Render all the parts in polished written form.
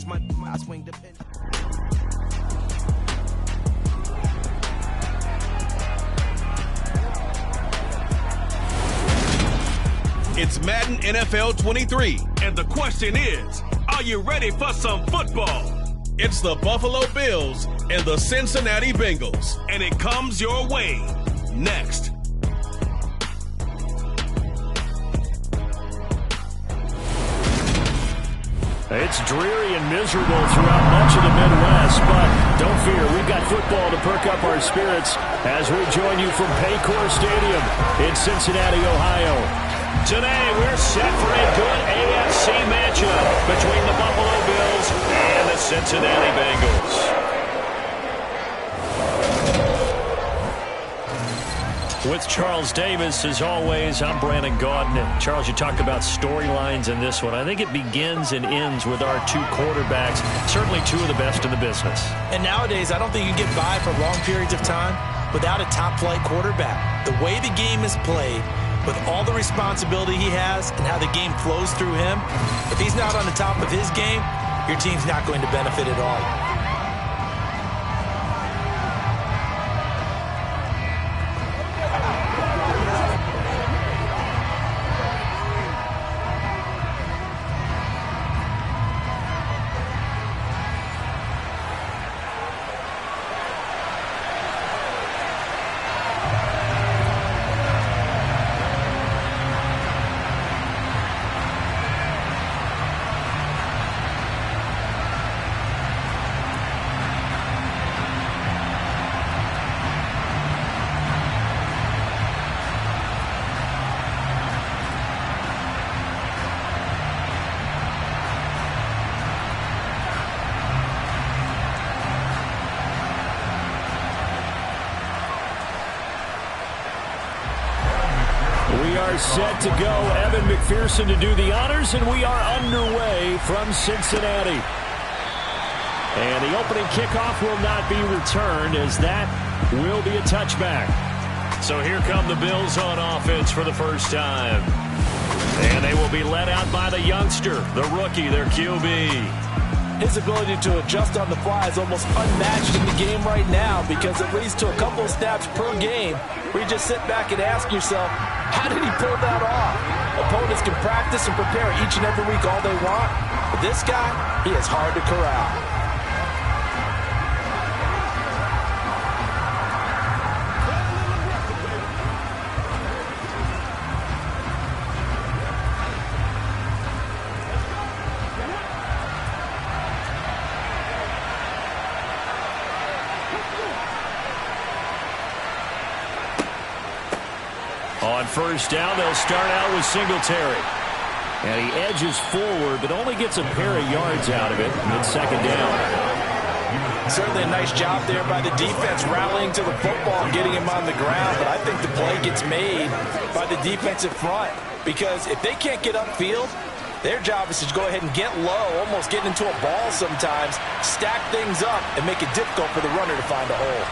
is my swing dependent. It's Madden NFL 23, and the question is, are you ready for some football? It's the Buffalo Bills and the Cincinnati Bengals, and it comes your way next. It's dreary and miserable throughout much of the Midwest, but don't fear, we've got football to perk up our spirits as we join you from Paycor Stadium in Cincinnati, Ohio. Today, we're set for a good AFC matchup between the Buffalo Bills and the Cincinnati Bengals. With Charles Davis, as always, I'm Brandon Gaudin. Charles, you talked about storylines in this one. I think it begins and ends with our two quarterbacks, certainly two of the best in the business. And nowadays, I don't think you get by for long periods of time without a top-flight quarterback. The way the game is played, with all the responsibility he has and how the game flows through him, if he's not on the top of his game, your team's not going to benefit at all. Set to go, Evan McPherson to do the honors, and we are underway from Cincinnati. And the opening kickoff will not be returned, as that will be a touchback. So here come the Bills on offense for the first time. And they will be led out by the youngster, the rookie, their QB. His ability to adjust on the fly is almost unmatched in the game right now, because it leads to a couple of snaps per game where you just sit back and ask yourself, how did he pull that off? Opponents can practice and prepare each and every week all they want, but this guy, he is hard to corral. On first down, they'll start out with Singletary. And he edges forward, but only gets a pair of yards out of it. And it's second down. Certainly a nice job there by the defense, rallying to the football and getting him on the ground. But I think the play gets made by the defensive front, because if they can't get upfield, their job is to go ahead and get low, almost get into a ball sometimes, stack things up, and make it difficult for the runner to find a hole.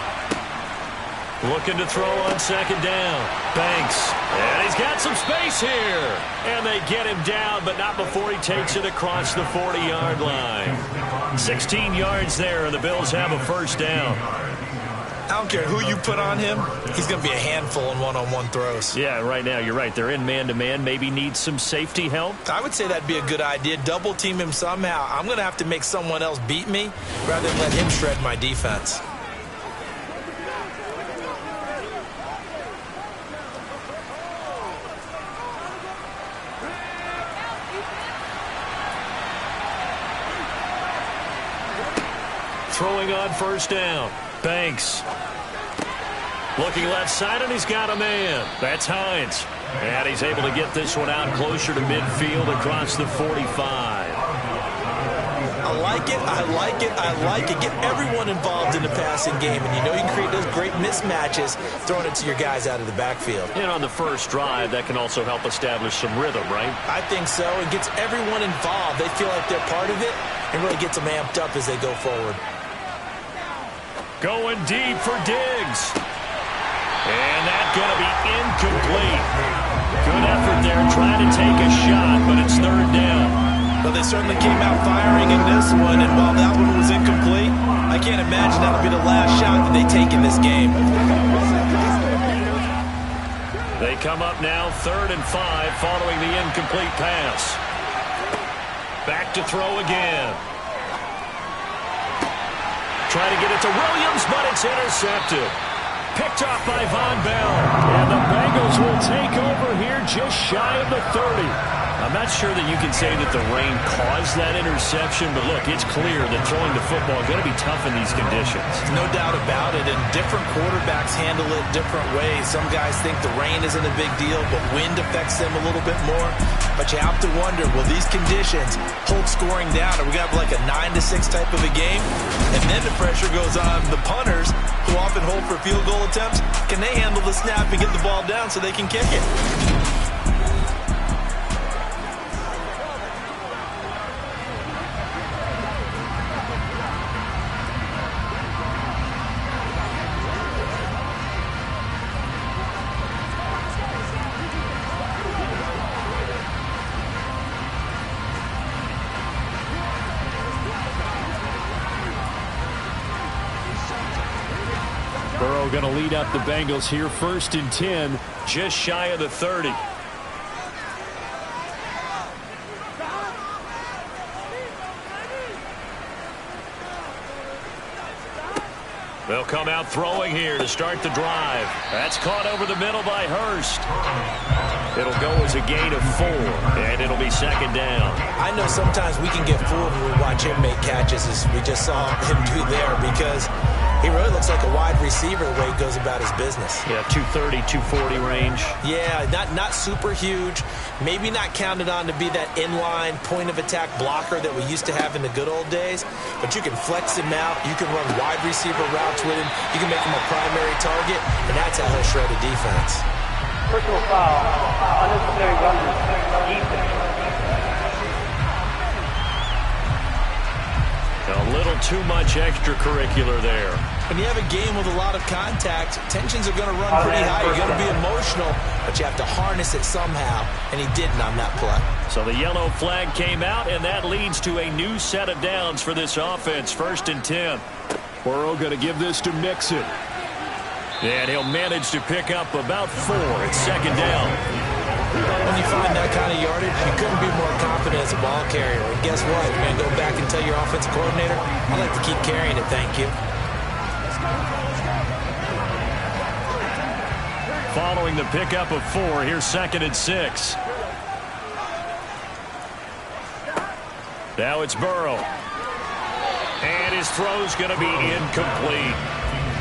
Looking to throw on second down. Banks. And he's got some space here. And they get him down, but not before he takes it across the 40-yard line. 16 yards there, and the Bills have a first down. I don't care who you put on him, he's going to be a handful in one-on-one throws. Yeah, right now, you're right. They're in man-to-man. Maybe need some safety help. I would say that'd be a good idea. Double team him somehow. I'm going to have to make someone else beat me rather than let him shred my defense. Throwing on first down. Banks. Looking left side, and he's got a man. That's Hines. And he's able to get this one out closer to midfield across the 45. I like it, I like it, I like it. Get everyone involved in the passing game, and you know you can create those great mismatches throwing it to your guys out of the backfield. And on the first drive, that can also help establish some rhythm, right? I think so. It gets everyone involved. They feel like they're part of it, and really gets them amped up as they go forward. Going deep for Diggs. And that's going to be incomplete. Good effort there, trying to take a shot, but it's third down. Well, they certainly came out firing in this one, and while that one was incomplete, I can't imagine that'll be the last shot that they take in this game. They come up now 3rd and 5 following the incomplete pass. Back to throw again. Trying to get it to Williams, but it's intercepted. Picked off by Von Bell. And the Bengals will take over here just shy of the 30. I'm not sure that you can say that the rain caused that interception, but look, it's clear that throwing the football is going to be tough in these conditions. No doubt about it, and different quarterbacks handle it different ways. Some guys think the rain isn't a big deal, but wind affects them a little bit more. But you have to wonder, will these conditions hold scoring down? Are we going to have like a 9-6 type of a game? And then the pressure goes on the punters, who often hold for field goal attempts. Can they handle the snap and get the ball down so they can kick it? Going to lead up the Bengals here 1st and 10, just shy of the 30. They'll come out throwing here to start the drive. That's caught over the middle by Hurst. It'll go as a gain of 4, and it'll be 2nd down. I know sometimes we can get fooled when we watch him make catches, as we just saw him do there, because he really looks like a wide receiver the way he goes about his business. Yeah, 230, 240 range. Yeah, not super huge. Maybe not counted on to be that inline point-of-attack blocker that we used to have in the good old days. But you can flex him out. You can run wide receiver routes with him. You can make him a primary target, and that's how he'll shred a defense. Personal foul, unnecessary roughness, defense. A little too much extracurricular there. When you have a game with a lot of contact, tensions are going to run pretty high. You're going to be emotional, but you have to harness it somehow, and he didn't on that play. So the yellow flag came out, and that leads to a new set of downs for this offense. 1st and 10. Burrow going to give this to Mixon. And he'll manage to pick up about 4. It's 2nd down. When you find that kind of yardage, you couldn't be more confident as a ball carrier. And guess what? You're going to go back and tell your offensive coordinator, I'd like to keep carrying it, thank you. Following the pickup of 4, here's 2nd and 6. Now it's Burrow. And his throw's going to be incomplete.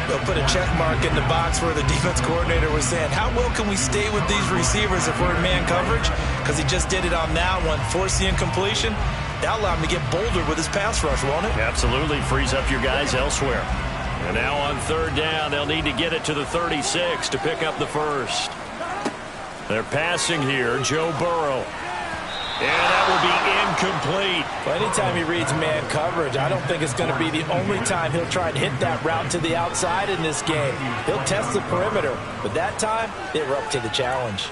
They'll put a check mark in the box where the defense coordinator was saying, how well can we stay with these receivers if we're in man coverage? Because he just did it on that one, forced the incompletion. That'll allow him to get bolder with his pass rush, won't it? Absolutely, frees up your guys elsewhere. And now on 3rd down, they'll need to get it to the 36 to pick up the 1st. They're passing here, Joe Burrow. And that will be incomplete. Well, anytime he reads man coverage, I don't think it's going to be the only time he'll try and hit that route to the outside in this game. He'll test the perimeter, but that time, they were up to the challenge.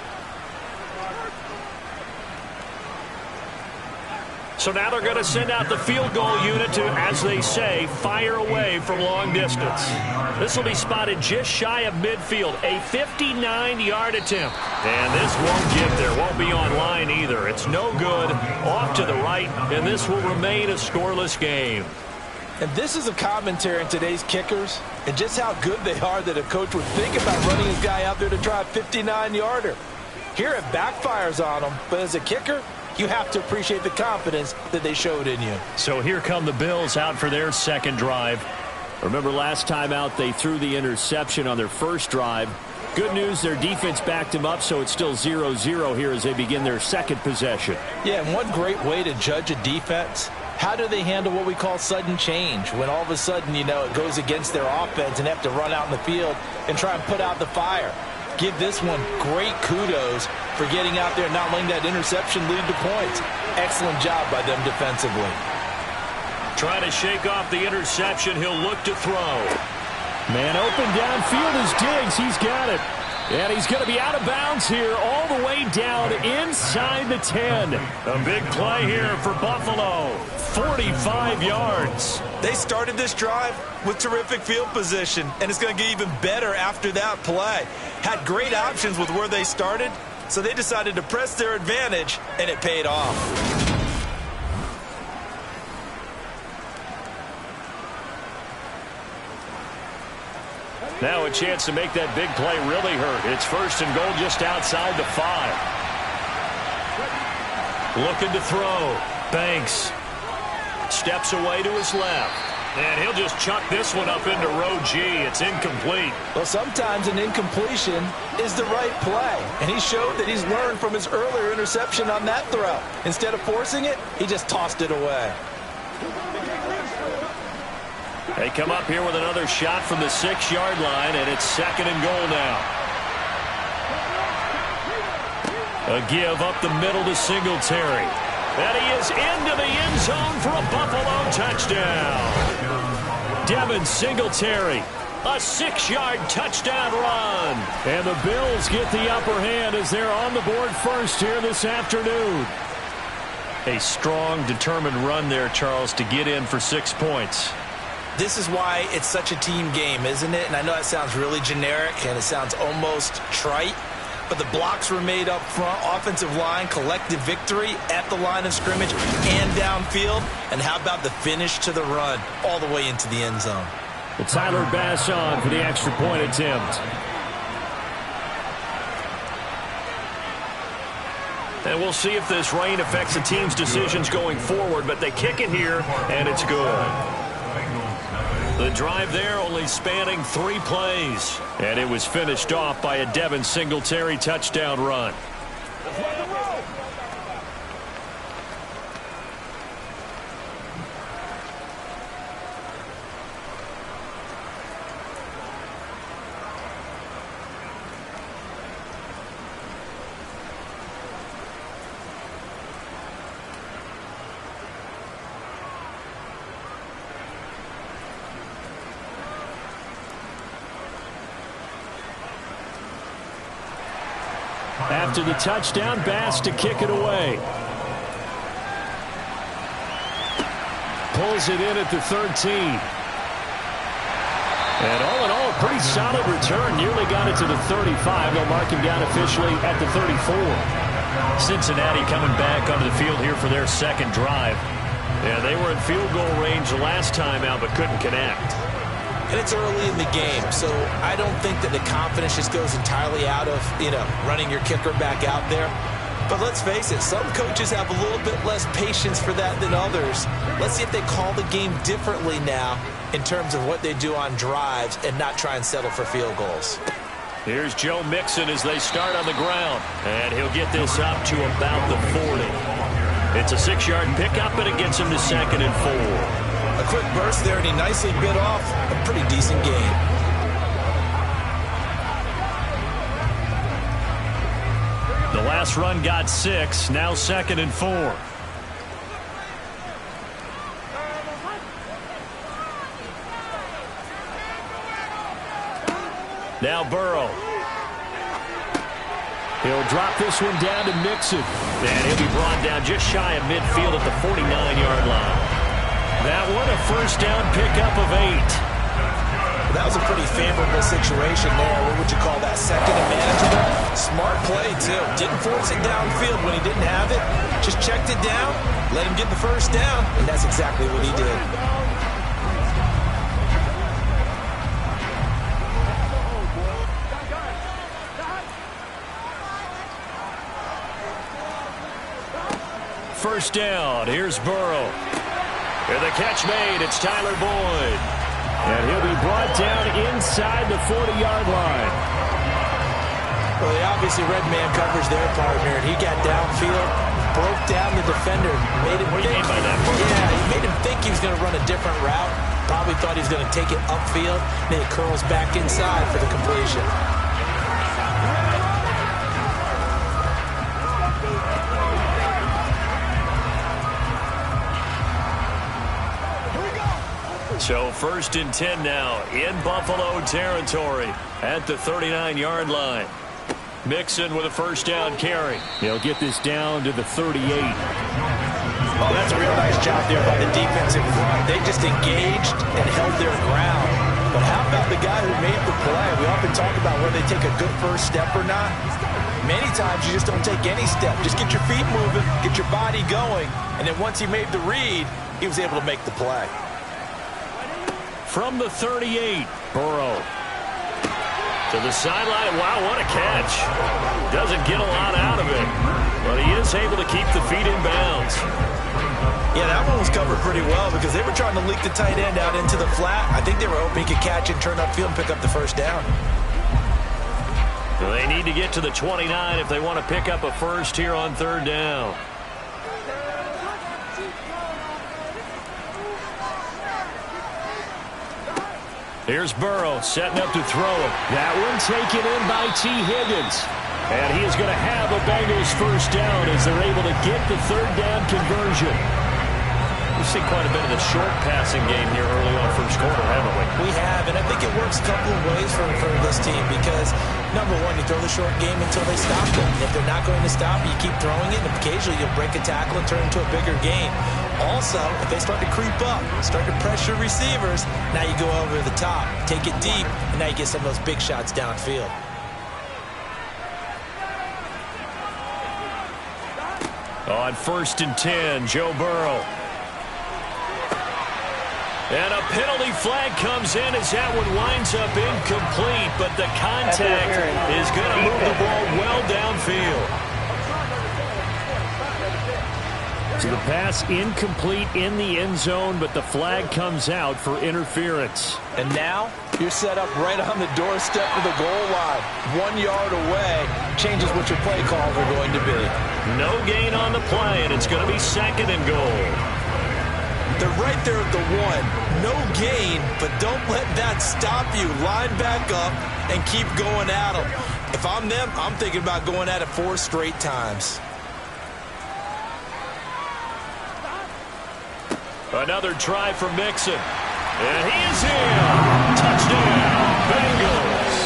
So now they're going to send out the field goal unit to, as they say, fire away from long distance. This will be spotted just shy of midfield, a 59-yard attempt. And this won't get there, won't be on line either. It's no good, off to the right, and this will remain a scoreless game. And this is a commentary on today's kickers and just how good they are that a coach would think about running his guy out there to try a 59-yarder. Here it backfires on him, but as a kicker, you have to appreciate the confidence that they showed in you. So here come the Bills out for their 2nd drive. Remember last time out they threw the interception on their 1st drive. Good news, their defense backed them up, so it's still 0-0 here as they begin their 2nd possession. Yeah, and one great way to judge a defense, how do they handle what we call sudden change? When all of a sudden, you know, it goes against their offense and they have to run out in the field and try and put out the fire. Give this one great kudos for getting out there and not letting that interception lead to points. Excellent job by them defensively. Trying to shake off the interception. He'll look to throw. Man open downfield is Diggs. He's got it. And he's going to be out of bounds here all the way down inside the 10. A big play here for Buffalo. 45 yards. They started this drive with terrific field position, and it's going to get even better after that play. Had great options with where they started, so they decided to press their advantage, and it paid off. Now a chance to make that big play really hurt. It's first and goal just outside the 5. Looking to throw. Banks steps away to his left. And he'll just chuck this one up into row G. It's incomplete. Well, sometimes an incompletion is the right play. And he showed that he's learned from his earlier interception on that throw. Instead of forcing it, he just tossed it away. They come up here with another shot from the 6-yard line, and it's second and goal now. A give up the middle to Singletary. And he is into the end zone for a Buffalo touchdown. Devin Singletary, a 6-yard touchdown run. And the Bills get the upper hand as they're on the board first here this afternoon. A strong, determined run there, Charles, to get in for 6 points. This is why it's such a team game, isn't it? And I know that sounds really generic and it sounds almost trite, but the blocks were made up front, offensive line, collective victory at the line of scrimmage and downfield. And how about the finish to the run all the way into the end zone? Well, Tyler Bass on for the extra point attempt. And we'll see if this rain affects the team's decisions going forward, but they kick it here, and it's good. The drive there only spanning 3 plays. And it was finished off by a Devin Singletary touchdown run. After the touchdown, Bass to kick it away. Pulls it in at the 13. And all in all, a pretty solid return. Nearly got it to the 35. They'll mark him down officially at the 34. Cincinnati coming back onto the field here for their second drive. Yeah, they were in field goal range the last time out, but couldn't connect. And it's early in the game, so I don't think that the confidence just goes entirely out of, running your kicker back out there. But let's face it, some coaches have a little bit less patience for that than others. Let's see if they call the game differently now in terms of what they do on drives and not try and settle for field goals. Here's Joe Mixon as they start on the ground. And he'll get this up to about the 40. It's a 6-yard pickup, and it gets him to second and 4. A quick burst there, and he nicely bit off a pretty decent gain. The last run got 6, now second and 4. Now Burrow. He'll drop this one down to Mixon. And he'll be brought down just shy of midfield at the 49-yard line. That one, a first down pickup of 8. That was a pretty favorable situation there. What would you call that? Second and manageable. Smart play, too. Didn't force it downfield when he didn't have it. Just checked it down, let him get the first down, and that's exactly what he did. First down. Here's Burrow. And the catch made. It's Tyler Boyd. And he'll be brought down inside the 40-yard line. Well, they obviously read man coverage their partner, and he got downfield, broke down the defender, made him what do you mean by that? Yeah, he made him think he was going to run a different route. Probably thought he was going to take it upfield. Then he curls back inside for the completion. So 1st and 10 now in Buffalo territory at the 39-yard line. Mixon with a first down carry. He'll get this down to the 38. Oh, that's a real nice job there by the defensive front. They just engaged and held their ground. But how about the guy who made the play? We often talk about whether they take a good first step or not. Many times you just don't take any step. Just get your feet moving, get your body going, and then once he made the read, he was able to make the play. From the 38, Burrow. To the sideline. Wow, what a catch. Doesn't get a lot out of it, but he is able to keep the feet in bounds. Yeah, that one was covered pretty well because they were trying to leak the tight end out into the flat. I think they were hoping he could catch it, turn upfield, and pick up the first down. Well, they need to get to the 29 if they want to pick up a first here on 3rd down. Here's Burrow setting up to throw it. That one taken in by T. Higgins. And he is going to have a Bengals first down as they're able to get the 3rd down conversion. We've seen quite a bit of the short passing game here early on first quarter, haven't we? We have, and I think it works a couple of ways for this team because, number one, you throw the short game until they stop them. And if they're not going to stop you, keep throwing it, and occasionally you'll break a tackle and turn into a bigger game. Also, if they start to creep up, start to pressure receivers, now you go over the top, take it deep, and now you get some of those big shots downfield. On 1st and 10, Joe Burrow. And a penalty flag comes in as that one winds up incomplete, but the contact is going to move the ball well downfield. So the pass incomplete in the end zone, but the flag comes out for interference. And now you're set up right on the doorstep of the goal line. 1 yard away changes what your play calls are going to be. No gain on the play, and it's going to be 2nd and goal. They're right there at the 1. No gain, but don't let that stop you. Line back up and keep going at them. If I'm them, I'm thinking about going at it 4 straight times. Another try for Mixon. And he is in. Touchdown, Bengals.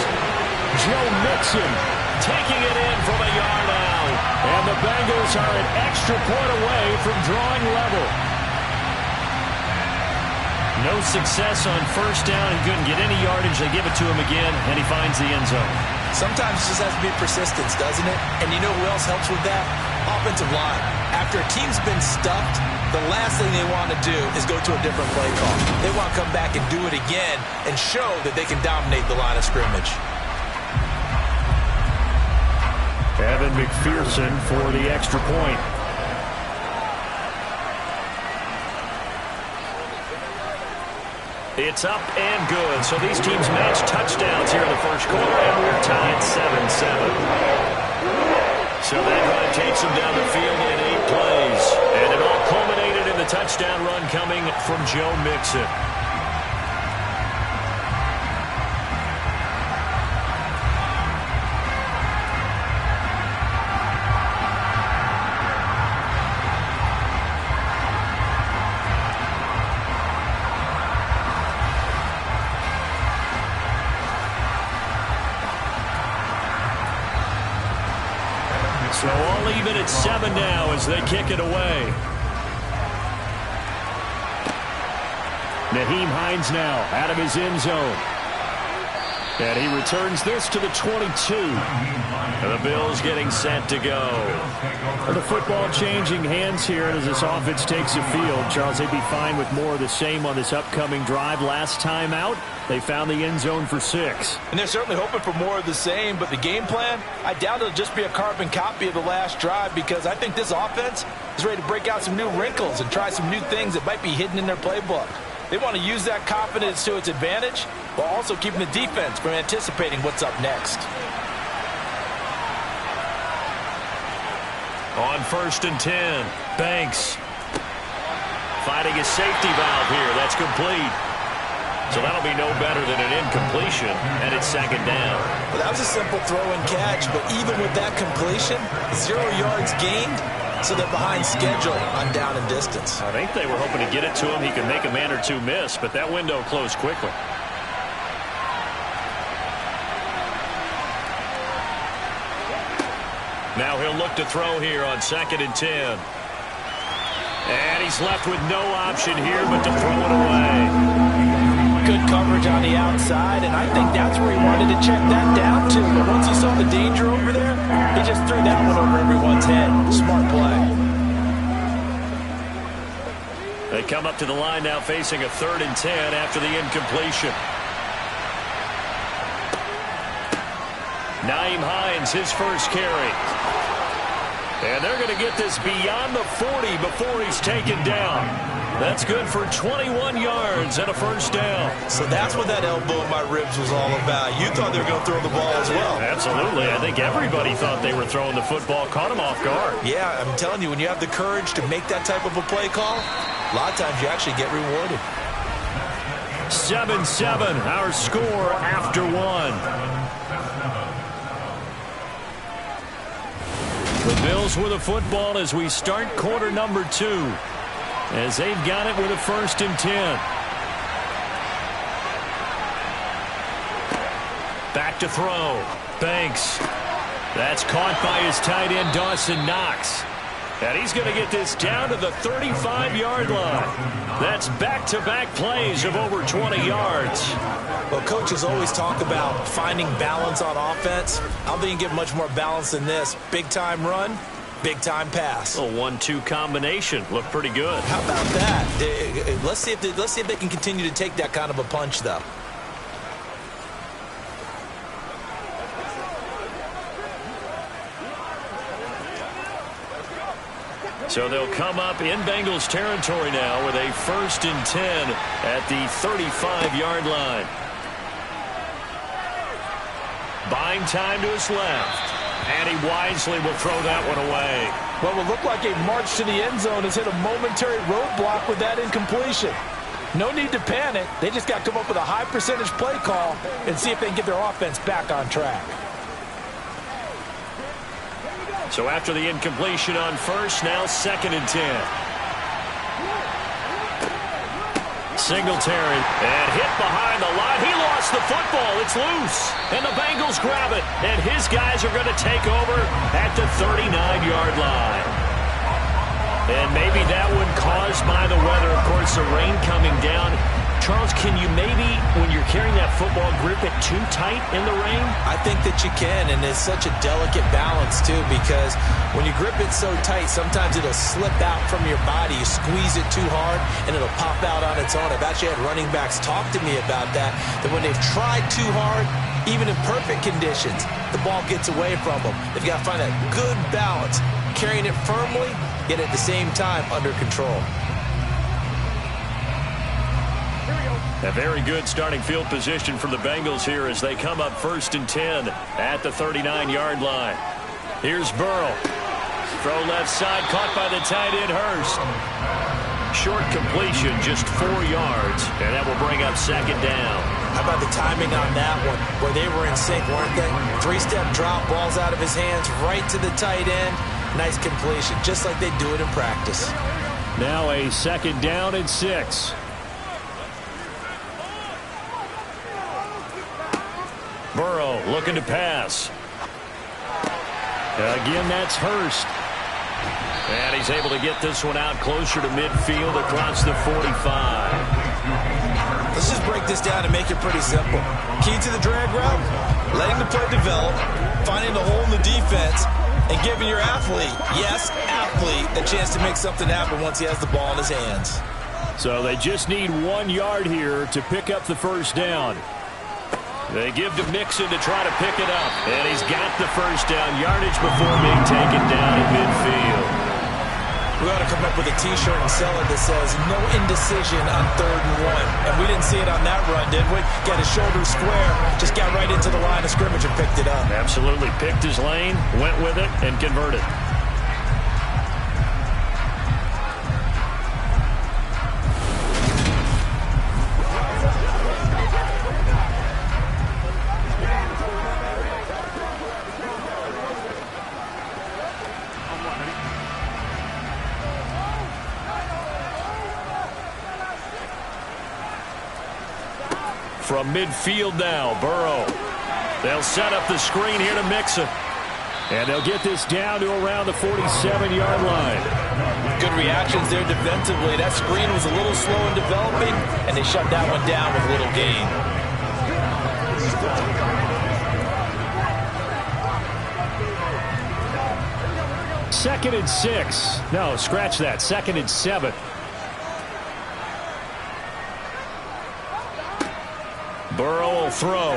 Joe Mixon taking it in from a yard out. And the Bengals are an extra point away from drawing level. No success on first down. He couldn't get any yardage. They give it to him again, and he finds the end zone. Sometimes it just has to be persistence, doesn't it? And you know who else helps with that? Offensive line. After a team's been stuffed, the last thing they want to do is go to a different play call. They want to come back and do it again and show that they can dominate the line of scrimmage. Evan McPherson for the extra point. It's up and good. So these teams match touchdowns here in the first quarter, and we're tied 7-7. So that run takes them down the field in 8 plays. And it all culminated in the touchdown run coming from Joe Mixon. So all even at 7 now as they kick it away. Nyheim Hines now out of his end zone. And he returns this to the 22. And the Bills getting set to go. The football changing hands here as this offense takes the field. Charles, they'd be fine with more of the same on this upcoming drive. Last time out, they found the end zone for 6. And they're certainly hoping for more of the same, but the game plan, I doubt it'll just be a carbon copy of the last drive because I think this offense is ready to break out some new wrinkles and try some new things that might be hidden in their playbook. They want to use that confidence to its advantage while also keeping the defense from anticipating what's up next. On 1st and 10, Banks fighting his safety valve here. That's complete. So that'll be no better than an incompletion, and it's 2nd down. Well, that was a simple throw and catch, but even with that completion, 0 yards gained, so they're behind schedule on down and distance. I think they were hoping to get it to him. He could make a man or two miss, but that window closed quickly. Now he'll look to throw here on 2nd and 10. And he's left with no option here but to throw it away. Good coverage on the outside, and I think that's where he wanted to check that down to. But once he saw the danger over there, he just threw that one over everyone's head. Smart play. They come up to the line now facing a 3rd and 10 after the incompletion. Nyheim Hines, his first carry. And they're going to get this beyond the 40 before he's taken down. That's good for 21 yards and a first down. So that's what that elbow in my ribs was all about. You thought they were going to throw the ball as well. Absolutely. I think everybody thought they were throwing the football, caught him off guard. Yeah, I'm telling you, when you have the courage to make that type of a play call, a lot of times you actually get rewarded. 7-7, our score after one. The Bills with the football as we start quarter number 2. As they've got it with a 1st and 10. Back to throw. Banks. That's caught by his tight end, Dawson Knox. And he's going to get this down to the 35-yard line. That's back-to-back plays of over 20 yards. Well, coaches always talk about finding balance on offense. I don't think you get much more balance than this. Big-time run, big-time pass. A 1-2 combination. Looked pretty good. How about that? Let's see if they can continue to take that kind of a punch, though. So they'll come up in Bengals territory now with a 1st and 10 at the 35-yard line. Buying time to his left. And he wisely will throw that one away. Well, it will look like a march to the end zone has hit a momentary roadblock with that incompletion. No need to panic. They just got to come up with a high percentage play call and see if they can get their offense back on track. So after the incompletion on 1st, now 2nd and 10. Singletary, and hit behind the line. He lost the football. It's loose. And the Bengals grab it. And his guys are going to take over at the 39-yard line. And maybe that one caused by the weather. Of course, the rain coming down. Charles, can you maybe, when you're carrying that football, grip it too tight in the rain? I think that you can, and it's such a delicate balance, too, because when you grip it so tight, sometimes it'll slip out from your body. You squeeze it too hard, and it'll pop out on its own. I've actually had running backs talk to me about that when they've tried too hard, even in perfect conditions, the ball gets away from them. They've got to find that good balance, carrying it firmly, yet at the same time under control. A very good starting field position for the Bengals here as they come up 1st and 10 at the 39-yard line. Here's Burrow. Throw left side, caught by the tight end, Hurst. Short completion, just 4 yards, and that will bring up 2nd down. How about the timing on that one, where they were in sync, weren't they? 3-step drop, balls out of his hands, right to the tight end. Nice completion, just like they do it in practice. Now a 2nd down and 6. Burrow looking to pass. Again, that's Hurst. And he's able to get this one out closer to midfield across the 45. Let's just break this down and make it pretty simple. Key to the drag route, letting the play develop, finding the hole in the defense, and giving your athlete, yes, athlete, a chance to make something happen once he has the ball in his hands. So they just need 1 yard here to pick up the first down. They give to Mixon to try to pick it up. And he's got the first down yardage before being taken down at midfield. We ought to come up with a T-shirt and sell it that says, no indecision on 3rd and 1. And we didn't see it on that run, did we? Got his shoulder square, just got right into the line of scrimmage and picked it up. Absolutely. Picked his lane, went with it, and converted. from midfield now. Burrow. They'll set up the screen here to Mixon. And they'll get this down to around the 47-yard line. Good reactions there defensively. That screen was a little slow in developing, and they shut that one down with little gain. Second and 6. No, scratch that. Second and 7. Burrow will throw.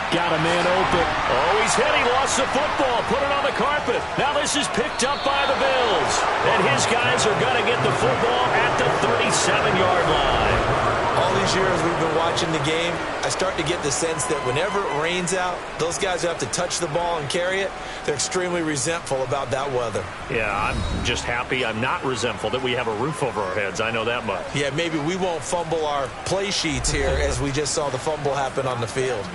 Got a man open. Oh, he's hit. He lost the football. Put it on the carpet. Now this is picked up by the Bills. And his guys are going to get the football at the 37-yard line. All these years we've been watching the game, I start to get the sense that whenever it rains out, those guys who have to touch the ball and carry it, they're extremely resentful about that weather. Yeah, I'm just happy I'm not resentful that we have a roof over our heads. I know that much. Yeah, maybe we won't fumble our play sheets here as we just saw the fumble happen on the field.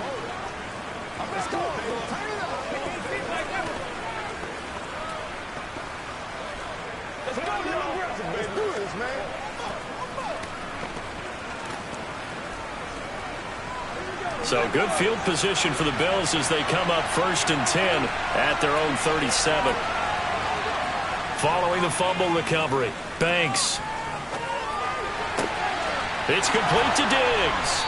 So good field position for the Bills as they come up 1st and 10 at their own 37. Following the fumble recovery, Banks. It's complete to Diggs.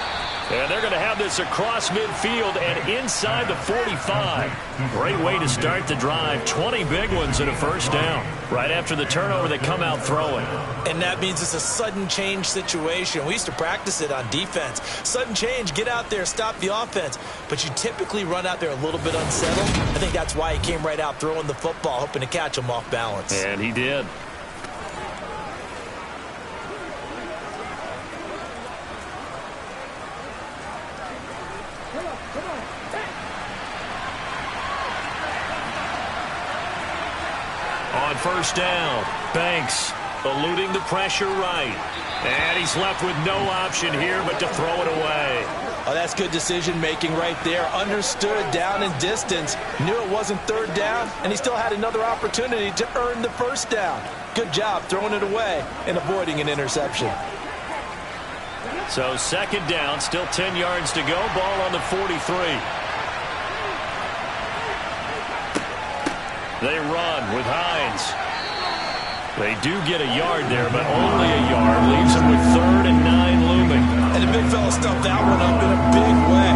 And they're going to have this across midfield and inside the 45. Great way to start the drive. 20 big ones and a first down. Right after the turnover, they come out throwing. And that means it's a sudden change situation. We used to practice it on defense. Sudden change, get out there, stop the offense. But you typically run out there a little bit unsettled. I think that's why he came right out throwing the football, hoping to catch him off balance. And he did. On first down, Banks eluding the pressure right. And he's left with no option here but to throw it away. Oh, that's good decision-making right there. Understood down and distance. Knew it wasn't third down, and he still had another opportunity to earn the first down. Good job throwing it away and avoiding an interception. So second down, still 10 yards to go. Ball on the 43. They run with Hines. They do get a yard there, but only a yard. Leaves them with 3rd and 9 looming. And the big fella stuffed that one up in a big way.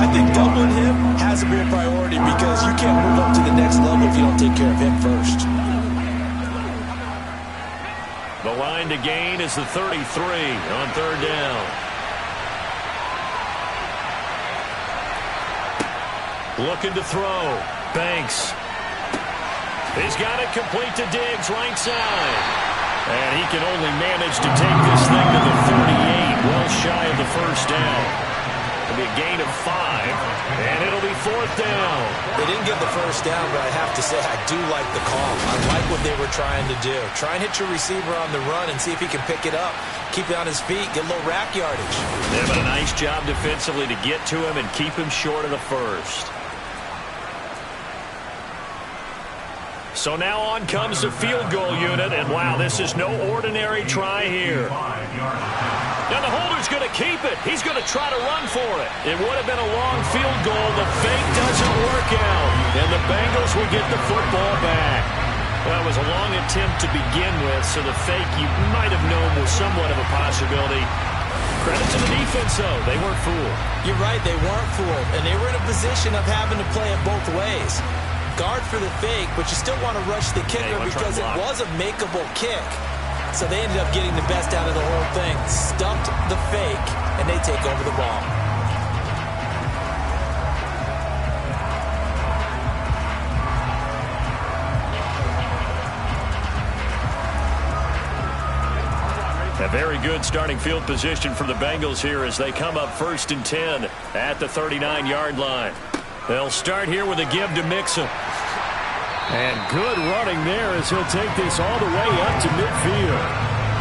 I think doubling him has to be a priority because you can't move up to the next level if you don't take care of him first. The line to gain is the 33 on 3rd down. Looking to throw. Banks. He's got it complete to Diggs, right side. And he can only manage to take this thing to the 38, well shy of the first down. It'll be a gain of 5, and it'll be 4th down. They didn't get the first down, but I have to say I do like the call. I like what they were trying to do. Try and hit your receiver on the run and see if he can pick it up. Keep it on his feet, get a little rack yardage. They've done a nice job defensively to get to him and keep him short of the first. So now on comes the field goal unit, and wow, this is no ordinary try here. Now the holder's going to keep it. He's going to try to run for it. It would have been a long field goal. The fake doesn't work out, and the Bengals will get the football back. Well, it was a long attempt to begin with, so the fake you might have known was somewhat of a possibility. Credit to the defense, though. They weren't fooled. You're right, they weren't fooled, and they were in a position of having to play it both ways. Guard for the fake, but you still want to rush the kicker because it was a makeable kick. So they ended up getting the best out of the whole thing. Stumped the fake, and they take over the ball. A very good starting field position for the Bengals here as they come up 1st and 10 at the 39-yard line. They'll start here with a give to Mixon. And good running there as he'll take this all the way up to midfield.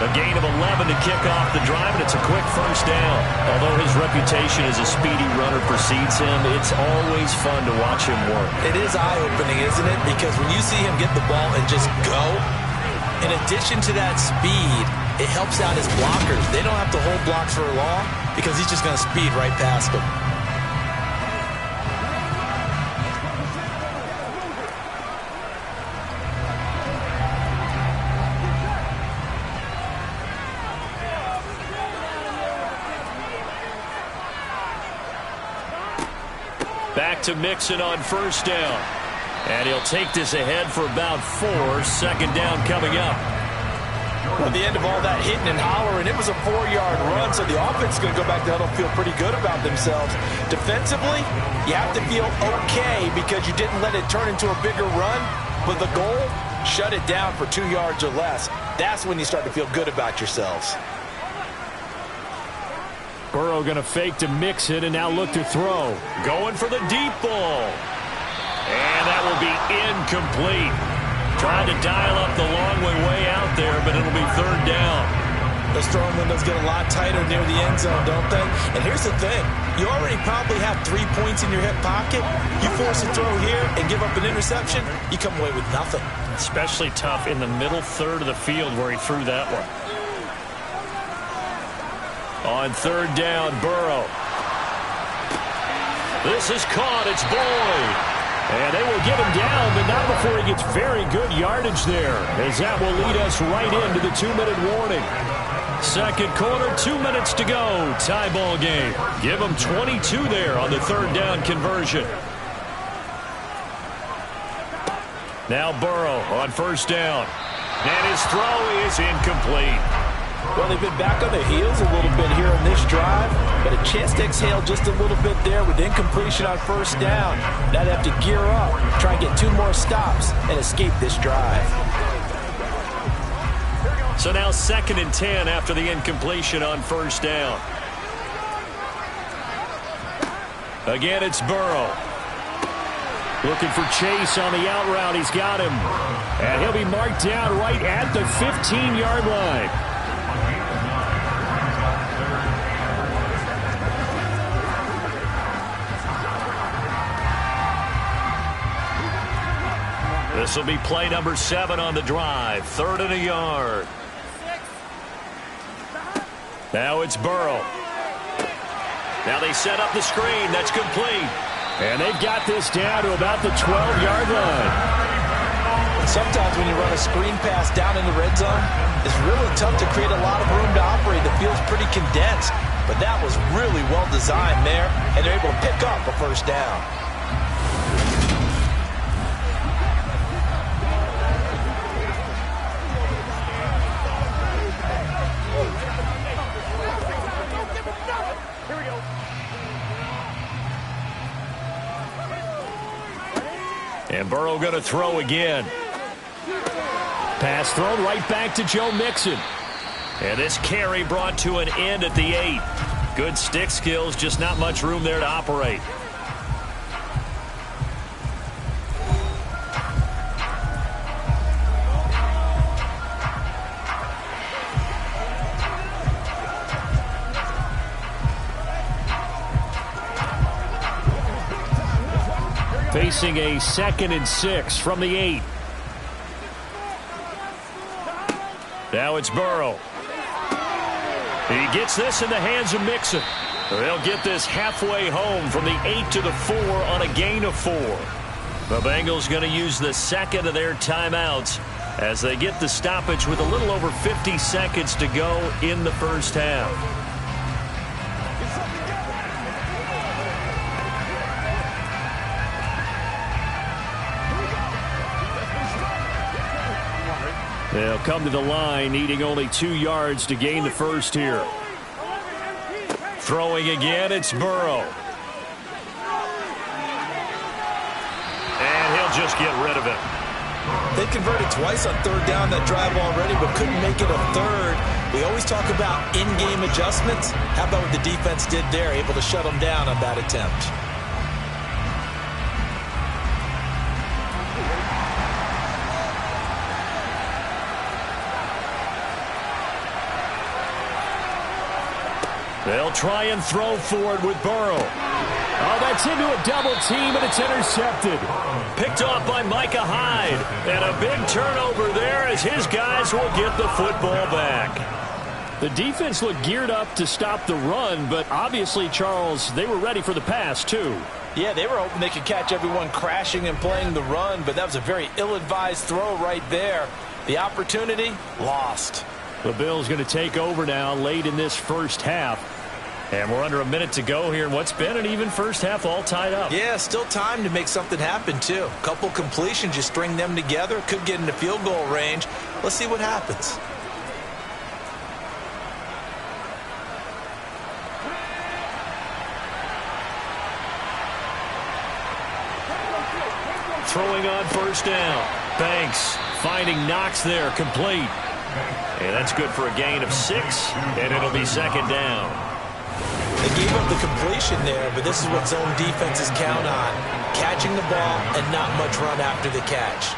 A gain of 11 to kick off the drive, and it's a quick first down. Although his reputation as a speedy runner precedes him, it's always fun to watch him work. It is eye-opening, isn't it? Because when you see him get the ball and just go, in addition to that speed, it helps out his blockers. They don't have to hold blocks for long because he's just going to speed right past them. Back to Mixon on first down. And he'll take this ahead for about 4. Second down coming up. At the end of all that hitting and hollering, it was a 4-yard run, so the offense is going to go back to huddle, feel pretty good about themselves. Defensively, you have to feel okay because you didn't let it turn into a bigger run, but the goal, shut it down for 2 yards or less. That's when you start to feel good about yourselves. Burrow going to fake to Mixon and now look to throw. Going for the deep ball. And that will be incomplete. Trying to dial up the long way out there, but it'll be third down. Those throwing windows get a lot tighter near the end zone, don't they? And here's the thing. You already probably have 3 points in your hip pocket. You force a throw here and give up an interception, you come away with nothing. Especially tough in the middle third of the field where he threw that one. On third down, Burrow. This is caught. It's Boyd. And they will get him down, but not before he gets very good yardage there, as that will lead us right into the 2-minute warning. Second quarter, 2 minutes to go. Tie ball game. Give him 22 there on the third down conversion. Now Burrow on first down. And his throw is incomplete. Well, they've been back on their heels a little bit here on this drive, but a chance to exhale just a little bit there with incompletion on first down. Now they have to gear up, try and get 2 more stops, and escape this drive. So now 2nd and 10 after the incompletion on first down. Again, it's Burrow. Looking for Chase on the out route. He's got him. And he'll be marked down right at the 15-yard line. This will be play number 7 on the drive. 3rd and a yard. Now it's Burrow. Now they set up the screen. That's complete. And they've got this down to about the 12-yard line. Sometimes when you run a screen pass down in the red zone, it's really tough to create a lot of room to operate. The field's pretty condensed. But that was really well designed there, and they're able to pick up a first down. And Burrow going to throw again. Pass thrown right back to Joe Mixon. And this carry brought to an end at the 8. Good stick skills, just not much room there to operate. Facing a 2nd and 6 from the 8. Now it's Burrow. He gets this in the hands of Mixon. They'll get this halfway home from the 8 to the 4 on a gain of 4. The Bengals going to use the 2nd of their timeouts as they get the stoppage with a little over 50 seconds to go in the first half. They'll come to the line, needing only 2 yards to gain the first here. Throwing again, it's Burrow. And he'll just get rid of it. They converted twice on third down that drive already, but couldn't make it a third. We always talk about in-game adjustments. How about what the defense did there, able to shut them down on that attempt? They'll try and throw for it with Burrow. Oh, that's into a double team, and it's intercepted. Picked off by Micah Hyde. And a big turnover there as his guys will get the football back. The defense looked geared up to stop the run, but obviously, Charles, they were ready for the pass, too. Yeah, they were hoping they could catch everyone crashing and playing the run, but that was a very ill-advised throw right there. The opportunity, lost. The Bills going to take over now late in this first half. And we're under a minute to go here in what's been an even first half, all tied up. Yeah, still time to make something happen, too. A couple completions, you string them together, could get into field goal range. Let's see what happens. Throwing on first down. Banks finding Knox there, complete. And that's good for a gain of 6, and it'll be second down. They gave up the completion there, but this is what zone defenses count on. Catching the ball and not much run after the catch.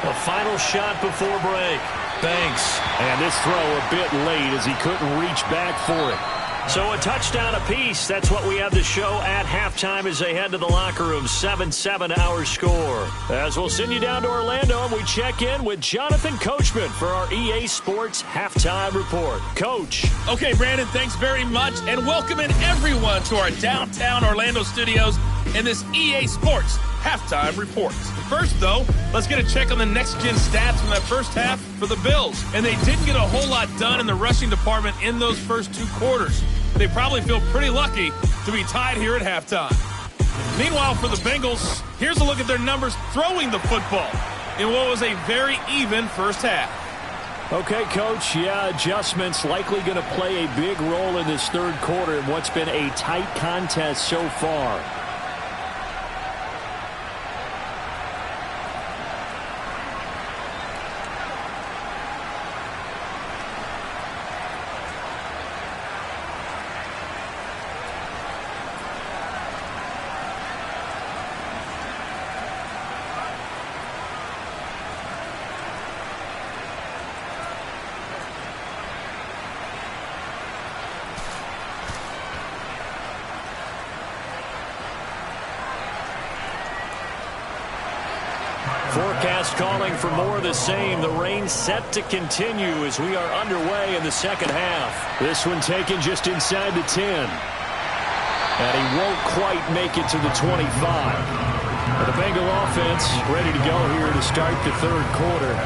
A final shot before break. Banks, and this throw a bit late as he couldn't reach back for it. So a touchdown apiece. That's what we have to show at halftime as they head to the locker room. 7-7 our score. As we'll send you down to Orlando, and we check in with Jonathan Coachman for our EA Sports Halftime Report. Coach. Okay, Brandon, thanks very much, and welcoming everyone to our downtown Orlando studios in this EA Sports Halftime Report. First, though, let's get a check on the next-gen stats from that first half for the Bills. And they didn't get a whole lot done in the rushing department in those first 2 quarters. They probably feel pretty lucky to be tied here at halftime. Meanwhile, for the Bengals, here's a look at their numbers throwing the football in what was a very even first half. Okay, Coach, yeah, adjustments likely going to play a big role in this third quarter in what's been a tight contest so far. Forecast calling for more of the same. The rain set to continue as we are underway in the second half. This one taken just inside the 10. And he won't quite make it to the 25. But the Bengal offense ready to go here to start the third quarter.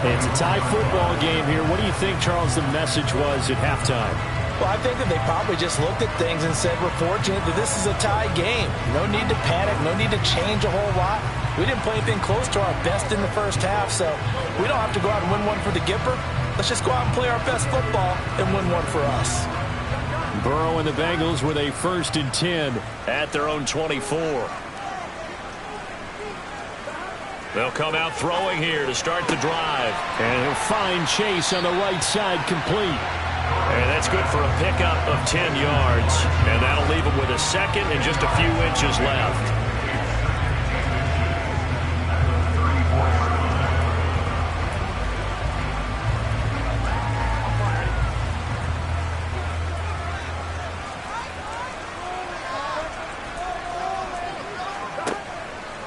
It's a tie football game here. What do you think, Charles, the message was at halftime? Well, I think that they probably just looked at things and said, we're fortunate that this is a tie game. No need to panic, no need to change a whole lot. We didn't play anything close to our best in the first half, so we don't have to go out and win one for the Gipper. Let's just go out and play our best football and win one for us. Burrow and the Bengals with a 1st and 10 at their own 24. They'll come out throwing here to start the drive. And he'll find Chase on the right side, complete. And that's good for a pickup of 10 yards. And that'll leave him with a second and just a few inches left.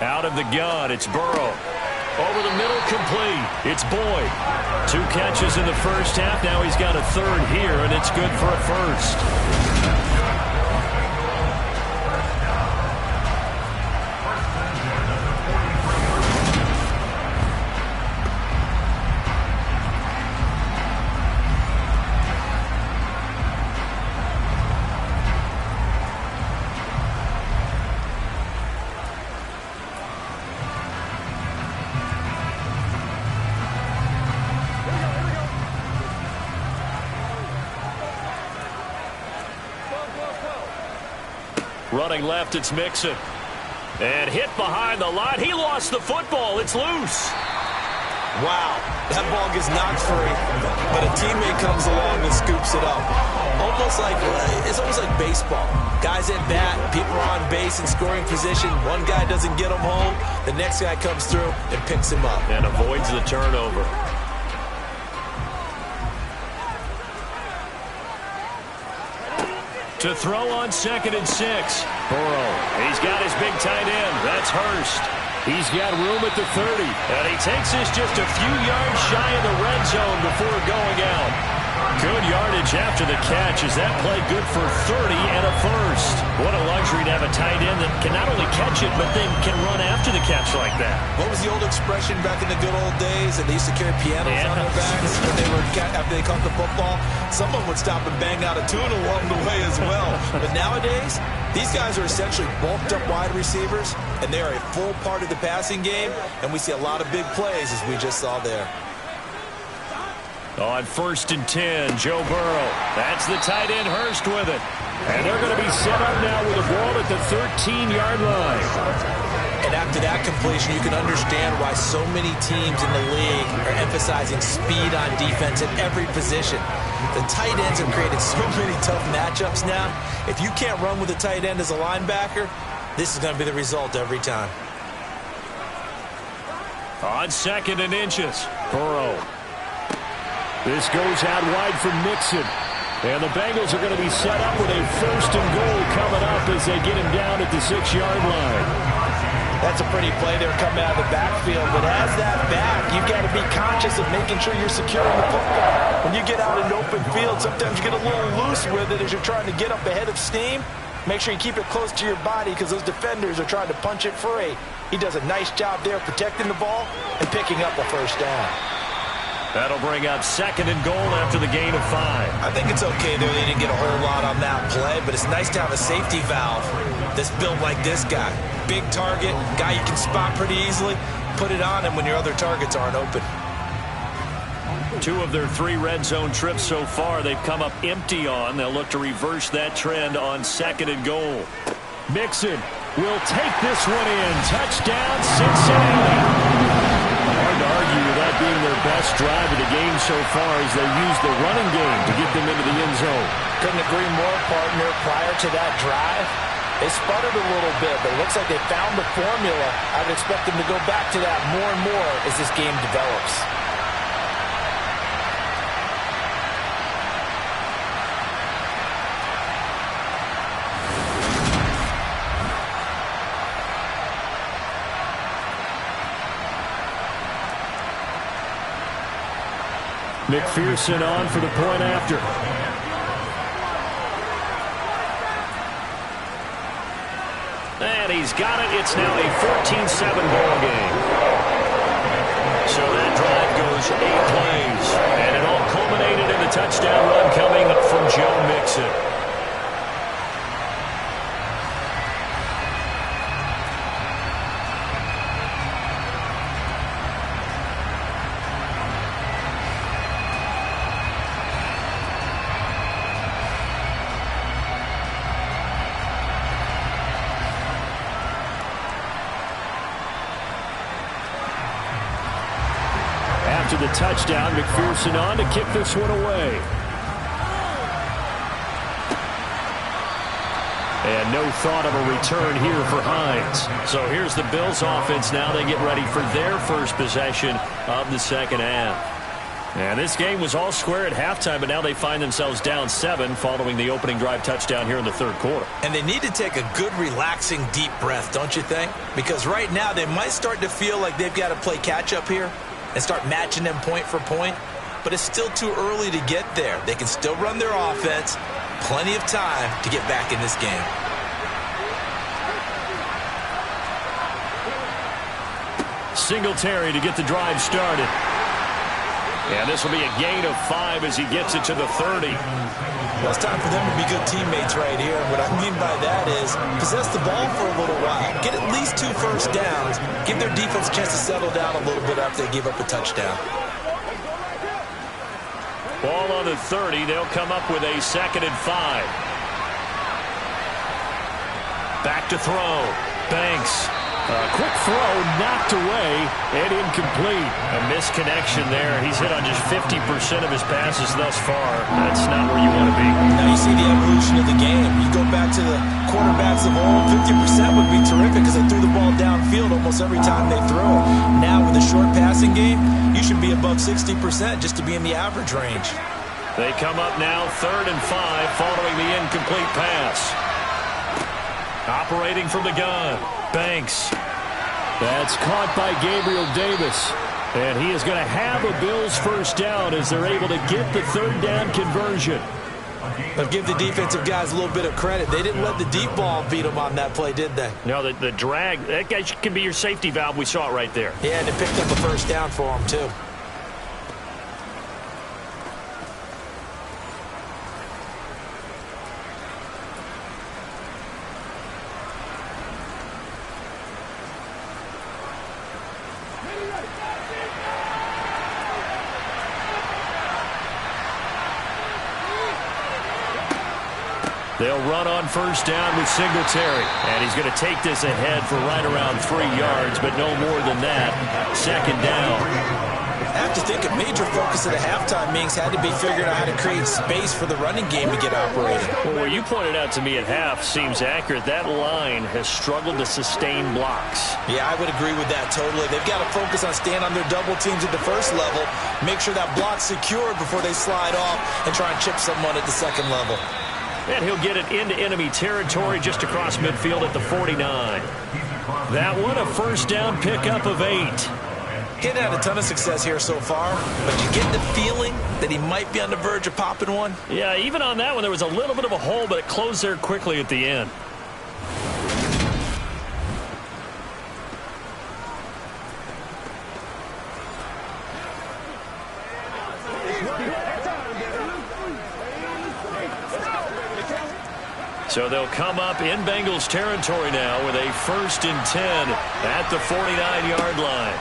Out of the gun, it's Burrow. Over the middle, complete. It's Boyd. 2 catches in the first half. Now he's got a 3rd here, and it's good for a 1st. Running left, it's Mixon. And hit behind the line. He lost the football. It's loose. Wow, that ball gets knocked free, but a teammate comes along and scoops it up. It's almost like baseball. Guys at bat, people are on base in scoring position. One guy doesn't get them home. The next guy comes through and picks him up. And avoids the turnover. To throw on 2nd and 6. Burrow. He's got his big tight end. That's Hurst. He's got room at the 30. And he takes this just a few yards shy of the red zone before going out. Good yardage after the catch. Is that play good for 30 and a first? What a luxury to have a tight end that can not only catch it, but then can run after the catch like that. What was the old expression back in the good old days? That they used to carry pianos on their backs after they caught the football. Someone would stop and bang out a tune along the way as well. But nowadays, these guys are essentially bulked up wide receivers, and they are a full part of the passing game, and we see a lot of big plays as we just saw there. On 1st and 10, Joe Burrow. That's the tight end Hurst with it. And they're going to be set up now with a ball at the 13-yard line. And after that completion, you can understand why so many teams in the league are emphasizing speed on defense at every position. The tight ends have created so many tough matchups now. If you can't run with a tight end as a linebacker, this is going to be the result every time. On 2nd and inches, Burrow. This goes out wide for Mixon. And the Bengals are going to be set up with a 1st and goal coming up as they get him down at the 6-yard line. That's a pretty play there coming out of the backfield. But as that back, you've got to be conscious of making sure you're securing the football. When you get out in open field, sometimes you get a little loose with it as you're trying to get up ahead of steam. Make sure you keep it close to your body because those defenders are trying to punch it free. He does a nice job there protecting the ball and picking up a first down. That'll bring up 2nd and goal after the gain of 5. I think it's okay there. They didn't get a whole lot on that play, but it's nice to have a safety valve that's built like this guy. Big target, guy you can spot pretty easily. Put it on him when your other targets aren't open. 2 of their 3 red zone trips so far they've come up empty on. They'll look to reverse that trend on 2nd and goal. Mixon will take this one in. Touchdown, Cincinnati. Hard to argue with that being their best drive of the game so far as they use the running game to get them into the end zone. Couldn't agree more, partner. Prior to that drive, they sputtered a little bit, but it looks like they found the formula. I would expect them to go back to that more and more as this game develops. McPherson on for the point after. And he's got it. It's now a 14-7 ball game. So that drive goes 8 plays. And it all culminated in the touchdown run coming from Joe Mixon. After the touchdown, McPherson on to kick this one away. And no thought of a return here for Hines. So here's the Bills offense now. They get ready for their first possession of the second half. And this game was all square at halftime, but now they find themselves down 7 following the opening drive touchdown here in the third quarter. And they need to take a good, relaxing, deep breath, don't you think? Because right now they might start to feel like they've got to play catch-up here and start matching them point for point, but it's still too early to get there. They can still run their offense. Plenty of time to get back in this game. Singletary to get the drive started. And this will be a gain of 5 as he gets it to the 30. Well, it's time for them to be good teammates right here. What I mean by that is possess the ball for a little while. Get at least 2 first downs. Give their defense a chance to settle down a little bit after they give up a touchdown. Ball on the 30. They'll come up with a 2nd and 5. Back to throw. Banks Quick throw, knocked away, and incomplete. A misconnection there. He's hit on just 50% of his passes thus far. That's not where you want to be. Now you see the evolution of the game. You go back to the quarterbacks of old, 50% would be terrific because they threw the ball downfield almost every time they threw it. Now with a short passing game, you should be above 60% just to be in the average range. They come up now 3rd and 5 following the incomplete pass. Operating from the gun, Banks. That's caught by Gabriel Davis. And he is going to have a Bills first down as they're able to get the 3rd down conversion. But give the defensive guys a little bit of credit. They didn't let the deep ball beat them on that play, did they? No, the drag, that guy can be your safety valve. We saw it right there. Yeah, and they picked up a first down for him, too. They'll run on first down with Singletary. And he's going to take this ahead for right around 3 yards, but no more than that. 2nd down. I have to think a major focus of the halftime meetings had to be figuring out how to create space for the running game to get operated. Well, what you pointed out to me at half seems accurate. That line has struggled to sustain blocks. Yeah, I would agree with that totally. They've got to focus on staying on their double teams at the first level, make sure that block's secured before they slide off and try and chip someone at the second level. And he'll get it into enemy territory just across midfield at the 49. That one, a first down pickup of 8. He hadn't had a ton of success here so far, but you get the feeling that he might be on the verge of popping one. Yeah, even on that one, there was a little bit of a hole, but it closed there quickly at the end. So they'll come up in Bengals territory now with a 1st and 10 at the 49-yard line.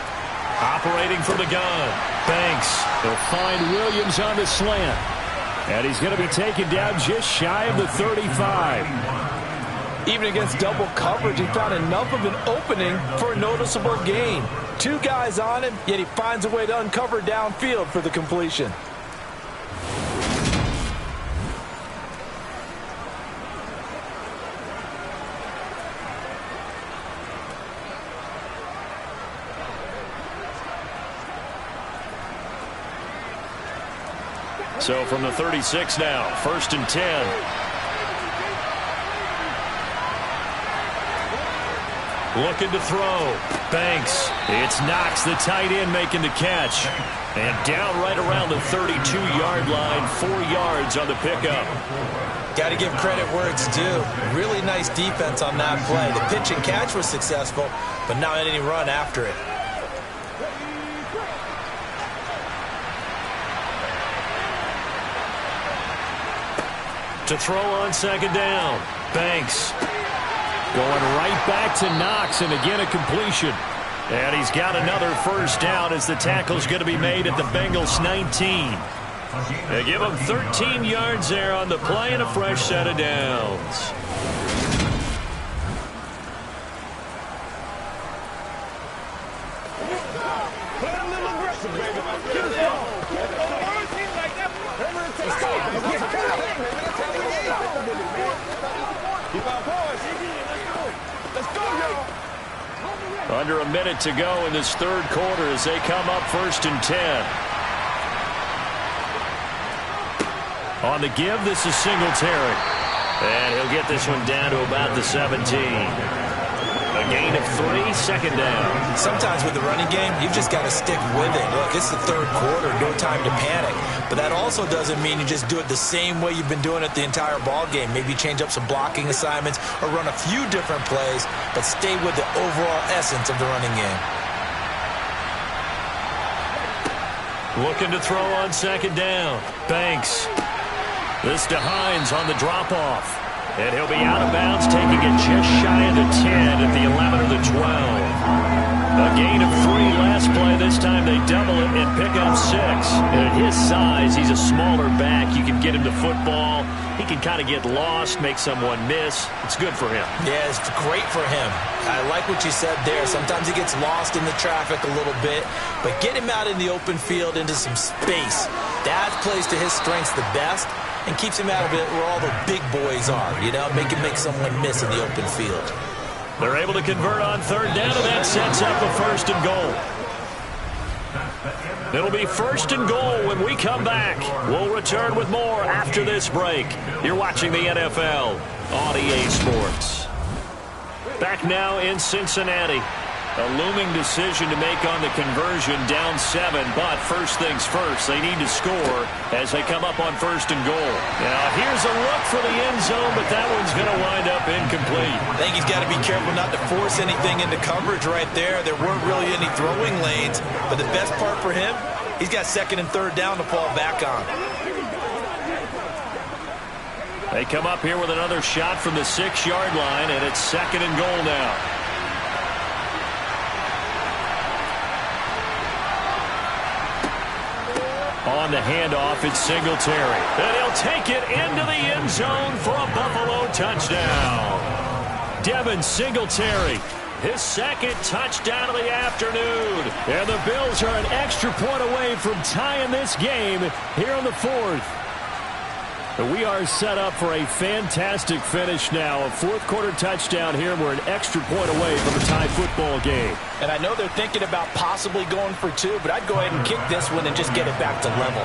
Operating from the gun, Banks. They'll find Williams on the slant. And he's going to be taken down just shy of the 35. Even against double coverage, he found enough of an opening for a noticeable gain. 2 guys on him, yet he finds a way to uncover downfield for the completion. So from the 36 now, 1st and 10. Looking to throw. Banks. It's Knox, the tight end, making the catch. And down right around the 32-yard line, 4 yards on the pickup. Got to give credit where it's due. Really nice defense on that play. The pitch and catch was successful, but not any run after it. To throw on 2nd down. Banks. Going right back to Knox, and again a completion. And he's got another first down as the tackle's going to be made at the Bengals 19. They give him 13 yards there on the play and a fresh set of downs. Under a minute to go in this 3rd quarter as they come up 1st and 10. On the give, this is Singletary. And he'll get this one down to about the 17. A gain of 3, 2nd down. Sometimes with the running game, you've just got to stick with it. Look, it's the 3rd quarter, no time to panic. But that also doesn't mean you just do it the same way you've been doing it the entire ball game. Maybe change up some blocking assignments or run a few different plays, but stay with the overall essence of the running game. Looking to throw on 2nd down. Banks. This to Hines on the drop-off. And he'll be out of bounds, taking it just shy of the 10 at the 11 or the 12. A gain of 3 last play. This time they double it and pick up 6. And at his size, he's a smaller back. You can get him to football. He can kind of get lost, make someone miss. It's good for him. Yeah, it's great for him. I like what you said there. Sometimes he gets lost in the traffic a little bit, but get him out in the open field into some space. That plays to his strengths the best and keeps him out of it where all the big boys are, you know, make someone miss in the open field. They're able to convert on 3rd down, and that sets up a 1st and goal. It'll be 1st and goal when we come back. We'll return with more after this break. You're watching the NFL on EA Sports. Back now in Cincinnati. A looming decision to make on the conversion, down 7, but first things first, they need to score as they come up on 1st and goal. Now here's a look for the end zone, but that one's going to wind up incomplete. I think he's got to be careful not to force anything into coverage right there. There weren't really any throwing lanes, but the best part for him, he's got 2nd and 3rd down to fall back on. They come up here with another shot from the 6-yard line, and it's 2nd and goal now. On the handoff, it's Singletary. And he'll take it into the end zone for a Buffalo touchdown. Devin Singletary, his 2nd touchdown of the afternoon. And the Bills are an extra point away from tying this game here in the 4th. We are set up for a fantastic finish now. A 4th-quarter touchdown here. We're an extra point away from a tie football game. And I know they're thinking about possibly going for 2, but I'd go ahead and kick this one and just get it back to level.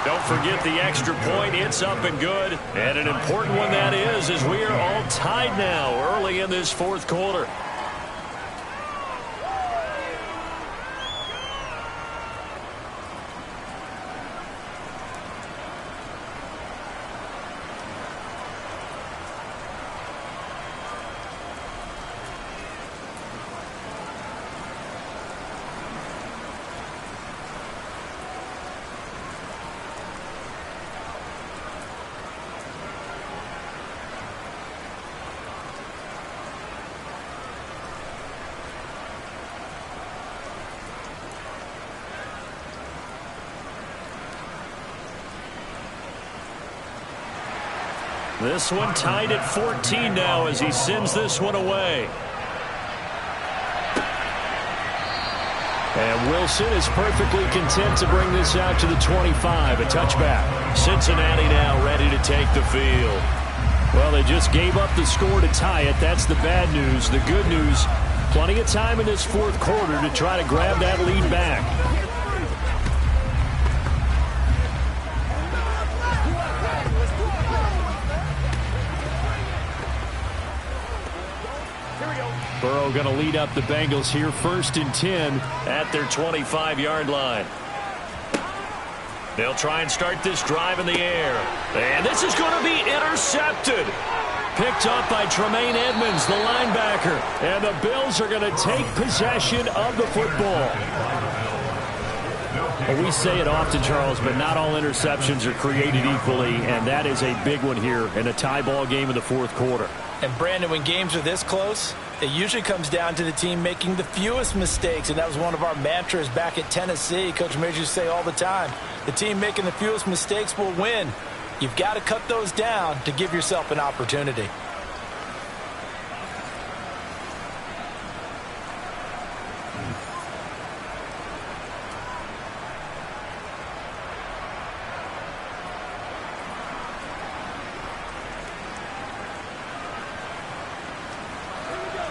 Don't forget the extra point. It's up and good. And an important one that is, as we are all tied now early in this 4th quarter. This one tied at 14 now as he sends this one away. And Wilson is perfectly content to bring this out to the 25, a touchback. Cincinnati now ready to take the field. Well, they just gave up the score to tie it. That's the bad news. The good news, plenty of time in this 4th quarter to try to grab that lead back. Burrow going to lead up the Bengals here, 1st and 10 at their 25-yard line. They'll try and start this drive in the air. And this is going to be intercepted. Picked up by Tremaine Edmonds, the linebacker. And the Bills are going to take possession of the football. Well, we say it often, Charles, but not all interceptions are created equally, and that is a big one here in a tie ball game in the 4th quarter. And, Brandon, when games are this close, it usually comes down to the team making the fewest mistakes, and that was one of our mantras back at Tennessee. Coach Majors used to say all the time, the team making the fewest mistakes will win. You've got to cut those down to give yourself an opportunity.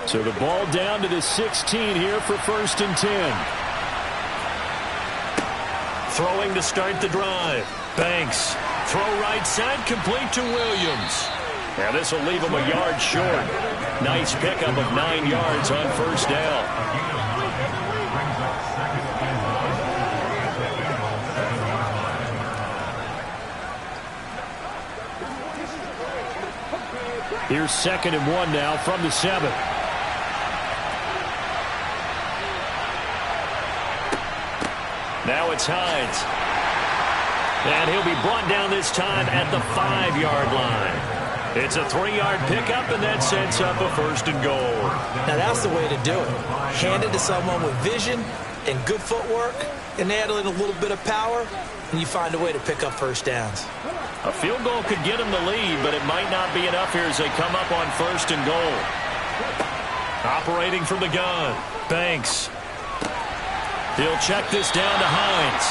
So the ball down to the 16 here for 1st and 10. Throwing to start the drive. Banks. Throw right side, complete to Williams. Now this will leave him a yard short. Nice pickup of 9 yards on 1st down. Here's 2nd and 1 now from the 7. Now it's Hines. And he'll be brought down this time at the 5-yard line. It's a 3-yard pickup, and that sets up a 1st and goal. Now, that's the way to do it. Hand it to someone with vision and good footwork, and add in a little bit of power, and you find a way to pick up 1st downs. A field goal could get them the lead, but it might not be enough here as they come up on 1st and goal. Operating from the gun, Banks. He'll check this down to Hines.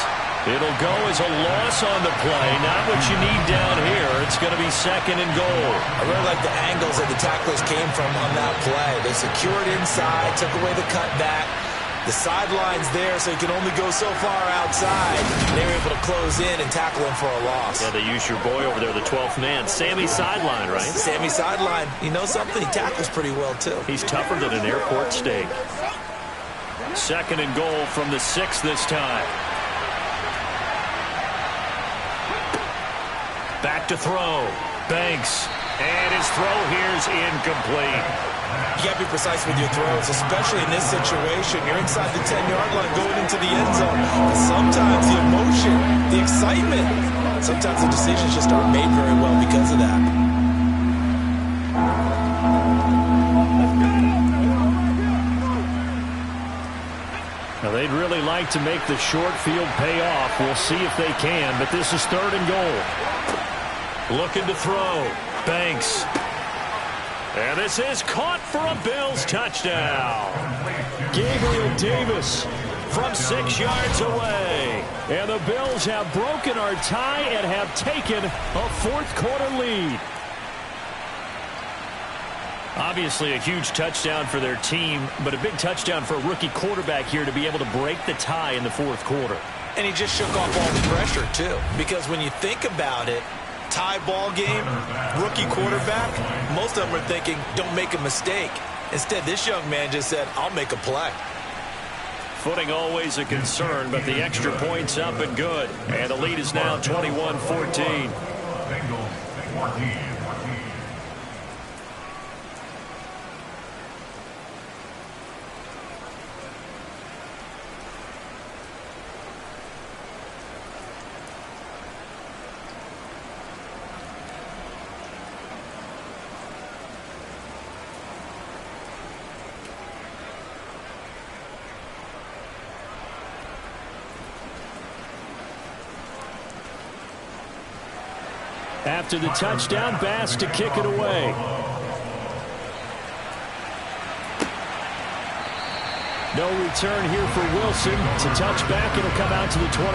It'll go as a loss on the play. Not what you need down here. It's going to be 2nd and goal. I really like the angles that the tacklers came from on that play. They secured inside, took away the cutback. The sideline's there, so you can only go so far outside. They were able to close in and tackle him for a loss. Yeah, they use your boy over there, the 12th man. Sammy Sideline, right? Sammy Sideline. You know something? He tackles pretty well, too. He's tougher than an airport steak. 2nd and goal from the 6 this time. Back to throw. Banks. And his throw here's incomplete. You got to be precise with your throws, especially in this situation. You're inside the 10-yard line going into the end zone. But sometimes the emotion, the excitement, sometimes the decisions just aren't made very well because of that. Now, they'd really like to make the short field pay off. We'll see if they can, but this is 3rd and goal. Looking to throw. Banks. And this is caught for a Bills touchdown. Gabriel Davis from 6 yards away. And the Bills have broken our tie and have taken a 4th-quarter lead. Obviously a huge touchdown for their team, but a big touchdown for a rookie quarterback here to be able to break the tie in the 4th quarter. And he just shook off all the pressure, too. Because when you think about it, tie ball game, rookie quarterback, most of them are thinking, don't make a mistake. Instead, this young man just said, I'll make a play. Footing always a concern, but the extra point's up and good. And the lead is now 21-14. After the touchdown, Bass to kick it away. No return here for Wilson. To touch back, it'll come out to the 25.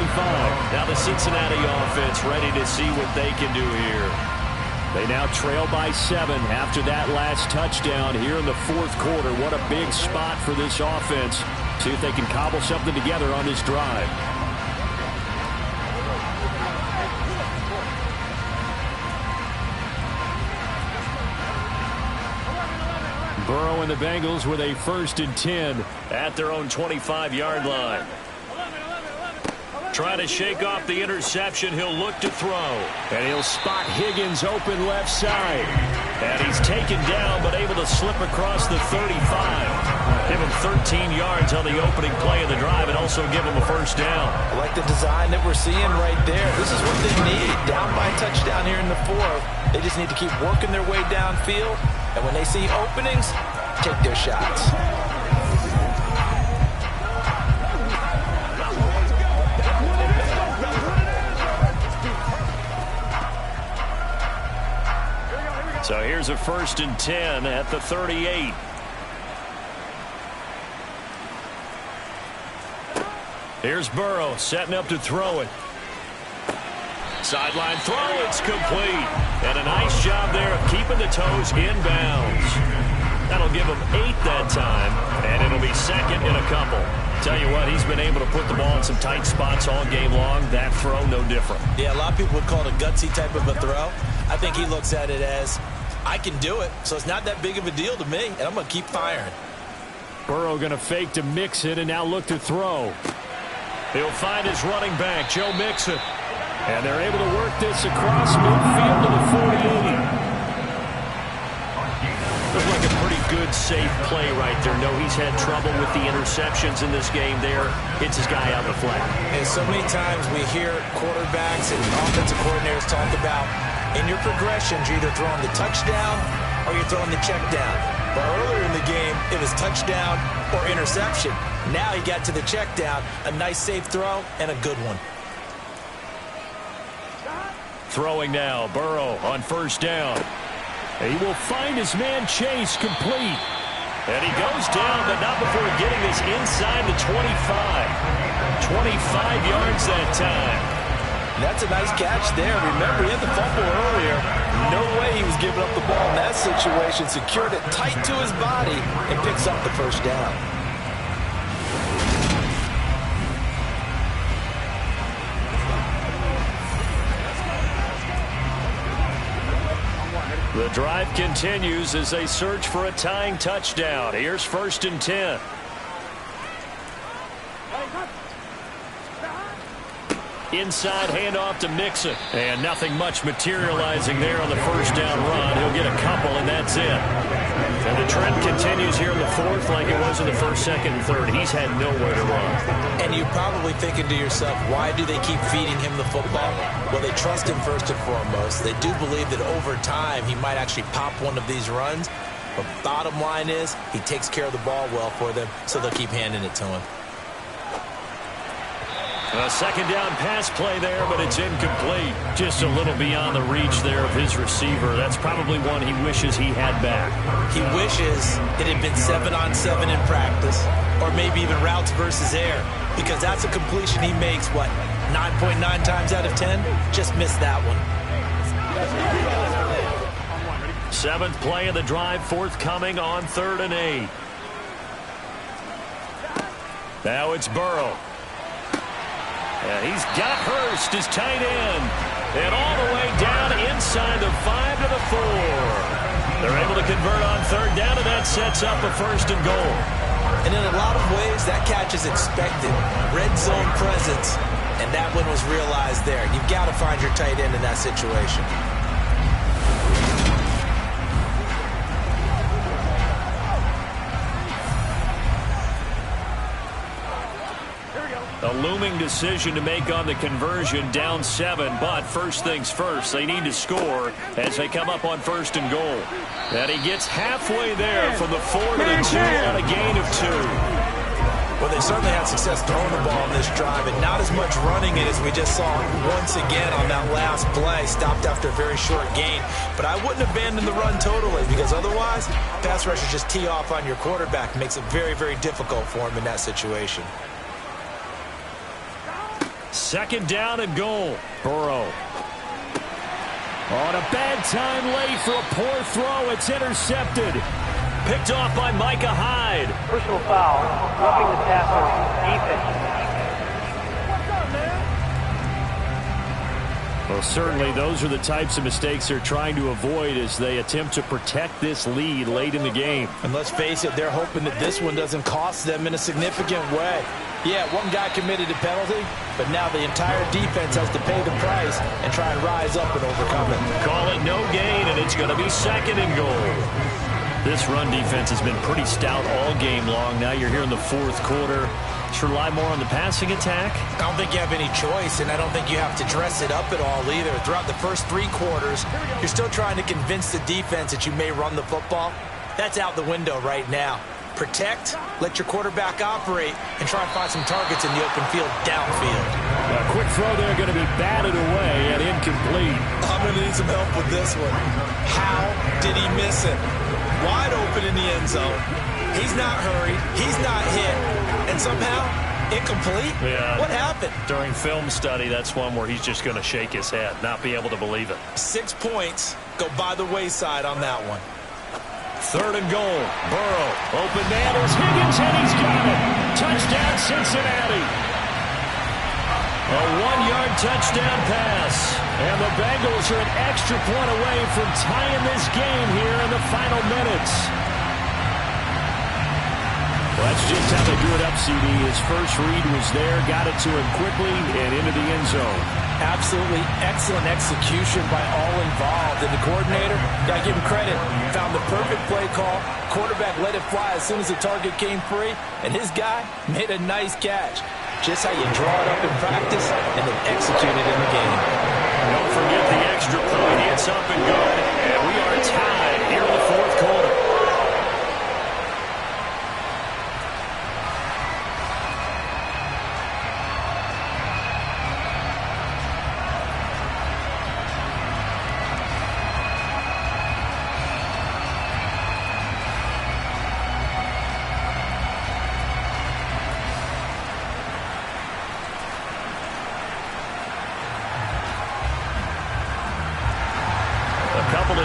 Now the Cincinnati offense ready to see what they can do here. They now trail by 7 after that last touchdown here in the 4th quarter. What a big spot for this offense. See if they can cobble something together on this drive. Burrow and the Bengals with a 1st and 10 at their own 25-yard line. Trying to shake off the interception. He'll look to throw. And he'll spot Higgins open left side. And he's taken down but able to slip across the 35. Give him 13 yards on the opening play of the drive and also give him a 1st down. I like the design that we're seeing right there. This is what they need. Down by a touchdown here in the 4th. They just need to keep working their way downfield. And when they see openings, take their shots. So here's a 1st and 10 at the 38. Here's Burrow setting up to throw it. Sideline throw, it's complete. And a nice job there of keeping the toes inbounds. That'll give him 8 that time, and it'll be 2nd in a couple. Tell you what, he's been able to put the ball in some tight spots all game long. That throw, no different. Yeah, a lot of people would call it a gutsy type of a throw. I think he looks at it as, I can do it, so it's not that big of a deal to me, and I'm going to keep firing. Burrow going to fake to Mixon and now look to throw. He'll find his running back, Joe Mixon. And they're able to work this across midfield to the 48. Looks like a pretty good, safe play right there. No, he's had trouble with the interceptions in this game there. Hits his guy out the flat. And so many times we hear quarterbacks and offensive coordinators talk about In your progressions, you're either throwing the touchdown or you're throwing the check down. But earlier in the game, it was touchdown or interception. Now he got to the check down, a nice safe throw, and a good one. Throwing now, Burrow on first down. He will find his man Chase complete. And he goes down, but not before getting this inside the 25. 25 yards that time. That's a nice catch there. Remember, he had the fumble earlier. No way he was giving up the ball in that situation. Secured it tight to his body and picks up the first down. The drive continues as they search for a tying touchdown. Here's 1st and 10. Inside handoff to Mixon. And nothing much materializing there on the first down run. He'll get a couple, and that's it. And the trend continues here in the 4th like it was in the 1st, 2nd, and 3rd. He's had nowhere to run. And you're probably thinking to yourself, why do they keep feeding him the football? Well, they trust him first and foremost. They do believe that over time he might actually pop one of these runs. But bottom line is he takes care of the ball well for them, so they'll keep handing it to him. A second down pass play there, but it's incomplete. Just a little beyond the reach there of his receiver. That's probably one he wishes he had back. He wishes it had been 7-on-7 in practice, or maybe even routes versus air, because that's a completion he makes, 9.9 times out of 10? Just missed that one. 7th play of the drive, forthcoming on 3rd and 8. Now it's Burrow. And he's got Hurst, his tight end. And all the way down inside the 5 to the 4. They're able to convert on 3rd down, and that sets up a 1st and goal. And in a lot of ways, that catch is expected. Red zone presence, and that one was realized there. You've got to find your tight end in that situation. A looming decision to make on the conversion, down 7, but first things first, they need to score as they come up on 1st and goal. And he gets halfway there from the 4 to the 2 on a gain of 2. Well, they certainly had success throwing the ball on this drive, and not as much running it as we just saw once again on that last play. Stopped after a very short gain. But I wouldn't abandon the run totally, because otherwise, pass rushers just tee off on your quarterback. Makes it very, very difficult for him in that situation. 2nd down and goal. Burrow. On a bad time late for a poor throw. It's intercepted. Picked off by Micah Hyde. Personal foul, roughing the passer, defense. Well, certainly those are the types of mistakes they're trying to avoid as they attempt to protect this lead late in the game. And let's face it, they're hoping that this one doesn't cost them in a significant way. Yeah, one guy committed a penalty, but now the entire defense has to pay the price and try and rise up and overcome it. Call it no gain, and it's going to be 2nd and goal. This run defense has been pretty stout all game long. Now you're here in the 4th quarter. Should rely more on the passing attack? I don't think you have any choice, and I don't think you have to dress it up at all either. Throughout the first 3 quarters, you're still trying to convince the defense that you may run the football. That's out the window right now. Protect, let your quarterback operate, and try and find some targets in the open field downfield. A quick throw there going to be batted away and incomplete. I'm going to need some help with this one. How did he miss it? Wide open in the end zone. He's not hurried. He's not hit. And somehow, incomplete? Yeah. What happened? During film study, that's one where he's just going to shake his head, not be able to believe it. 6 points go by the wayside on that one. 3rd and goal. Burrow. Open man is Higgins, and he's got it. Touchdown, Cincinnati. A 1-yard touchdown pass. And the Bengals are an extra point away from tying this game here in the final minutes. Well, that's just how they drew it up, CD. His first read was there, got it to him quickly, and into the end zone. Absolutely excellent execution by all involved. And the coordinator, got to give him credit, found the perfect play call. Quarterback let it fly as soon as the target came free. And his guy made a nice catch. Just how you draw it up in practice and then execute it in the game. Don't forget the extra point. It's up and good, and we are tied here in the fourth quarter.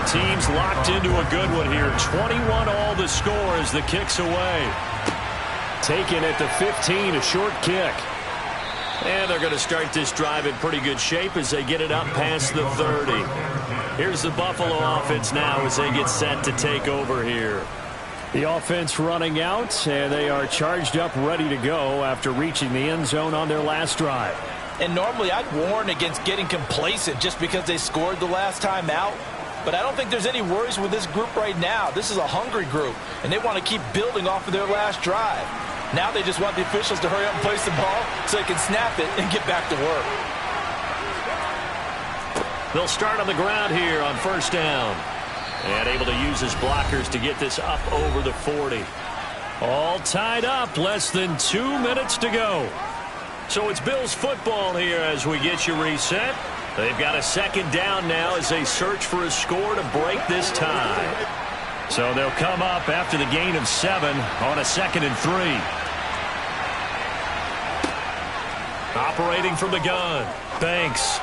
Teams locked into a good one here. 21 all the score as the kick's away. Taken at the 15, a short kick. And they're going to start this drive in pretty good shape as they get it up past the 30. Here's the Buffalo offense now as they get set to take over here. The offense running out, and they are charged up, ready to go after reaching the end zone on their last drive. And normally I'd warn against getting complacent just because they scored the last time out. But I don't think there's any worries with this group right now. This is a hungry group, and they want to keep building off of their last drive. Now they just want the officials to hurry up and place the ball so they can snap it and get back to work. They'll start on the ground here on first down. And able to use his blockers to get this up over the 40. All tied up, less than 2 minutes to go. So it's Bills football here as we get you reset. They've got a second down now as they search for a score to break this tie. So they'll come up after the gain of 7 on a 2nd and 3. Operating from the gun, Banks.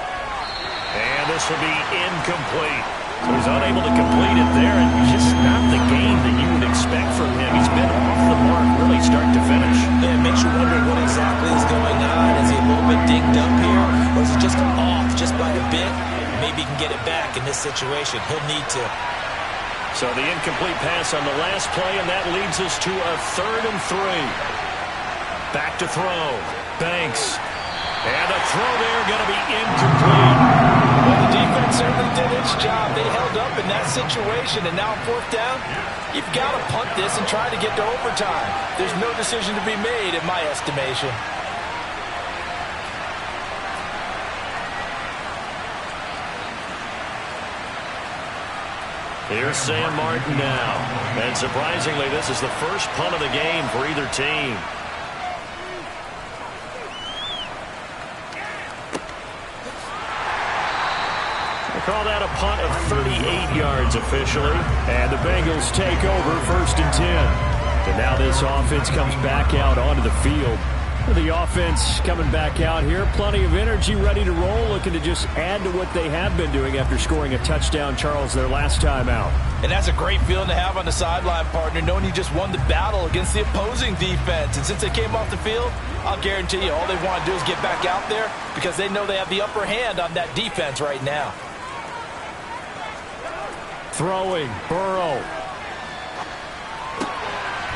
And this will be incomplete. So he's unable to complete it there, and just not the game that you would expect from him. He's been off the mark really start to finish. Yeah, it makes you wonder what exactly is going on. Is he a little bit dinged up here, or is it just off just by a bit? Maybe he can get it back in this situation. He'll need to. So the incomplete pass on the last play, and that leads us to a 3rd and 3. Back to throw. Banks. And the throw there going to be incomplete. Well, the defense certainly did its job. They held up in that situation, and now 4th down, you've got to punt this and try to get to overtime. There's no decision to be made in my estimation. Here's Sam Martin now. And surprisingly, this is the first punt of the game for either team. Call that a punt of 38 yards officially. And the Bengals take over 1st and 10. And now this offense comes back out onto the field. The offense coming back out here. Plenty of energy, ready to roll, looking to just add to what they have been doing after scoring a touchdown, Charles, their last time out. And that's a great feeling to have on the sideline, partner, knowing you just won the battle against the opposing defense. And since they came off the field, I'll guarantee you all they want to do is get back out there because they know they have the upper hand on that defense right now. Throwing, Burrow.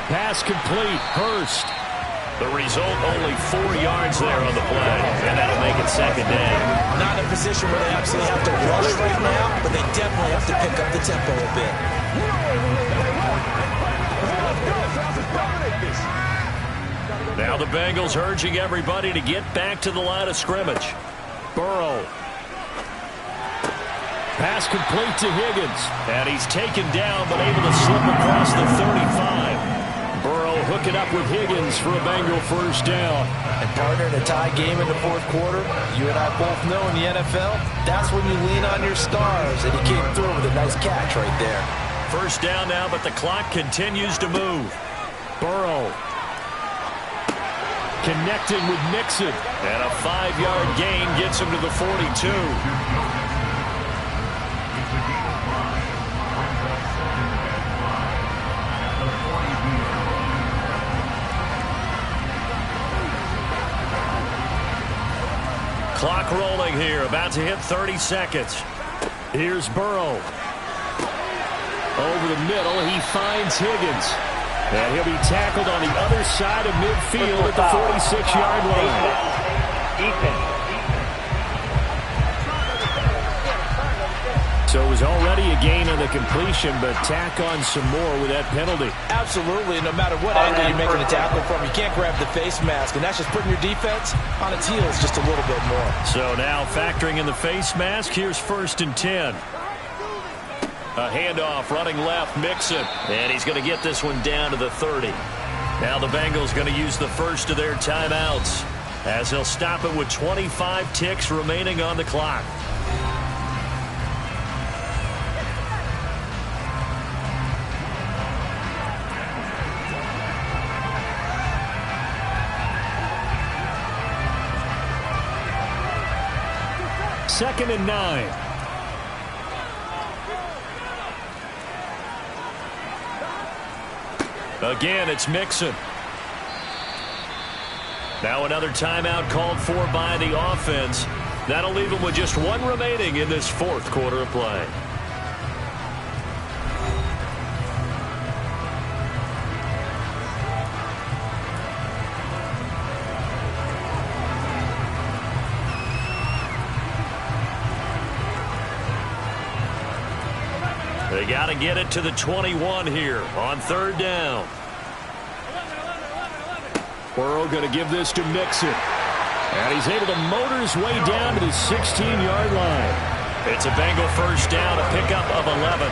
Pass complete, Hurst. The result, only 4 yards there on the play, and that'll make it 2nd down. Not in a position where they actually have to rush right now, but they definitely have to pick up the tempo a bit. Now the Bengals urging everybody to get back to the line of scrimmage. Burrow. Pass complete to Higgins. And he's taken down, but able to slip across the 35. Burrow hooking up with Higgins for a Bengal 1st down. And partner, in a tie game in the 4th quarter, you and I both know in the NFL, that's when you lean on your stars. And he came through with a nice catch right there. 1st down now, but the clock continues to move. Burrow. Connecting with Mixon. And a 5-yard gain gets him to the 42. Clock rolling here, about to hit 30 seconds. Here's Burrow. Over the middle, he finds Higgins. And he'll be tackled on the other side of midfield at the 46-yard line. So it was already a gain on the completion, but tack on some more with that penalty. Absolutely. No matter what angle you're making a tackle from, you can't grab the face mask, and that's just putting your defense on its heels just a little bit more. So now factoring in the face mask, here's 1st and 10. A handoff running left, Mixon. And he's going to get this one down to the 30. Now the Bengals going to use the first of their timeouts as they'll stop it with 25 ticks remaining on the clock. Second and 9. Again, it's Mixon. Now another timeout called for by the offense. That'll leave them with just one remaining in this 4th quarter of play. They got to get it to the 21 here on 3rd down. Burrow going to give this to Mixon. And he's able to motor his way down to the 16-yard line. It's a Bengal first down, a pickup of 11.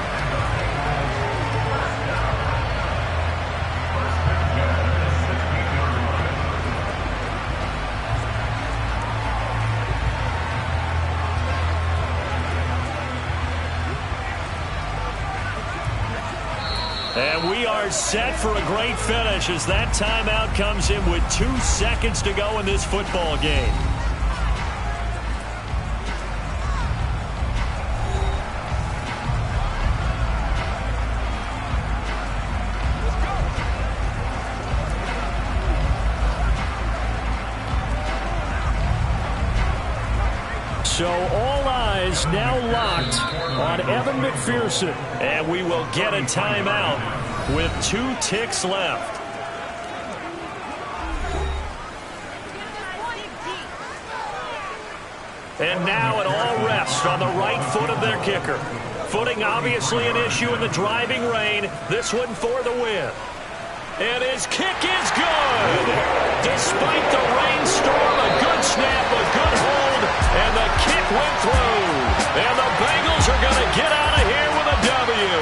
And we are set for a great finish as that timeout comes in with 2 seconds to go in this football game. So all eyes now locked on Evan McPherson. And we will get a timeout with 2 ticks left. And now it all rests on the right foot of their kicker. Footing obviously an issue in the driving rain. This one for the win. And his kick is good. Despite the rainstorm, a good snap, a good hold, and the kick went through. And the Bengals are going to get out of here with a W.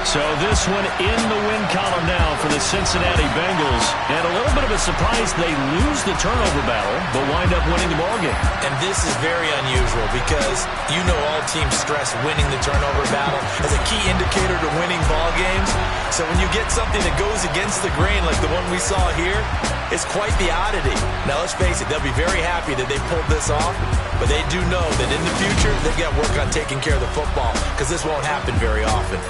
So this one in the win column now for the Cincinnati Bengals. And a little bit of a surprise, they lose the turnover battle, but wind up winning the ballgame. And this is very unusual because you know all teams stress winning the turnover battle as a key indicator to winning ball games. So when you get something that goes against the grain like the one we saw here, it's quite the oddity. Now let's face it, they'll be very happy that they pulled this off, but they do know that in the future they've got work on taking care of the football because this won't happen very often.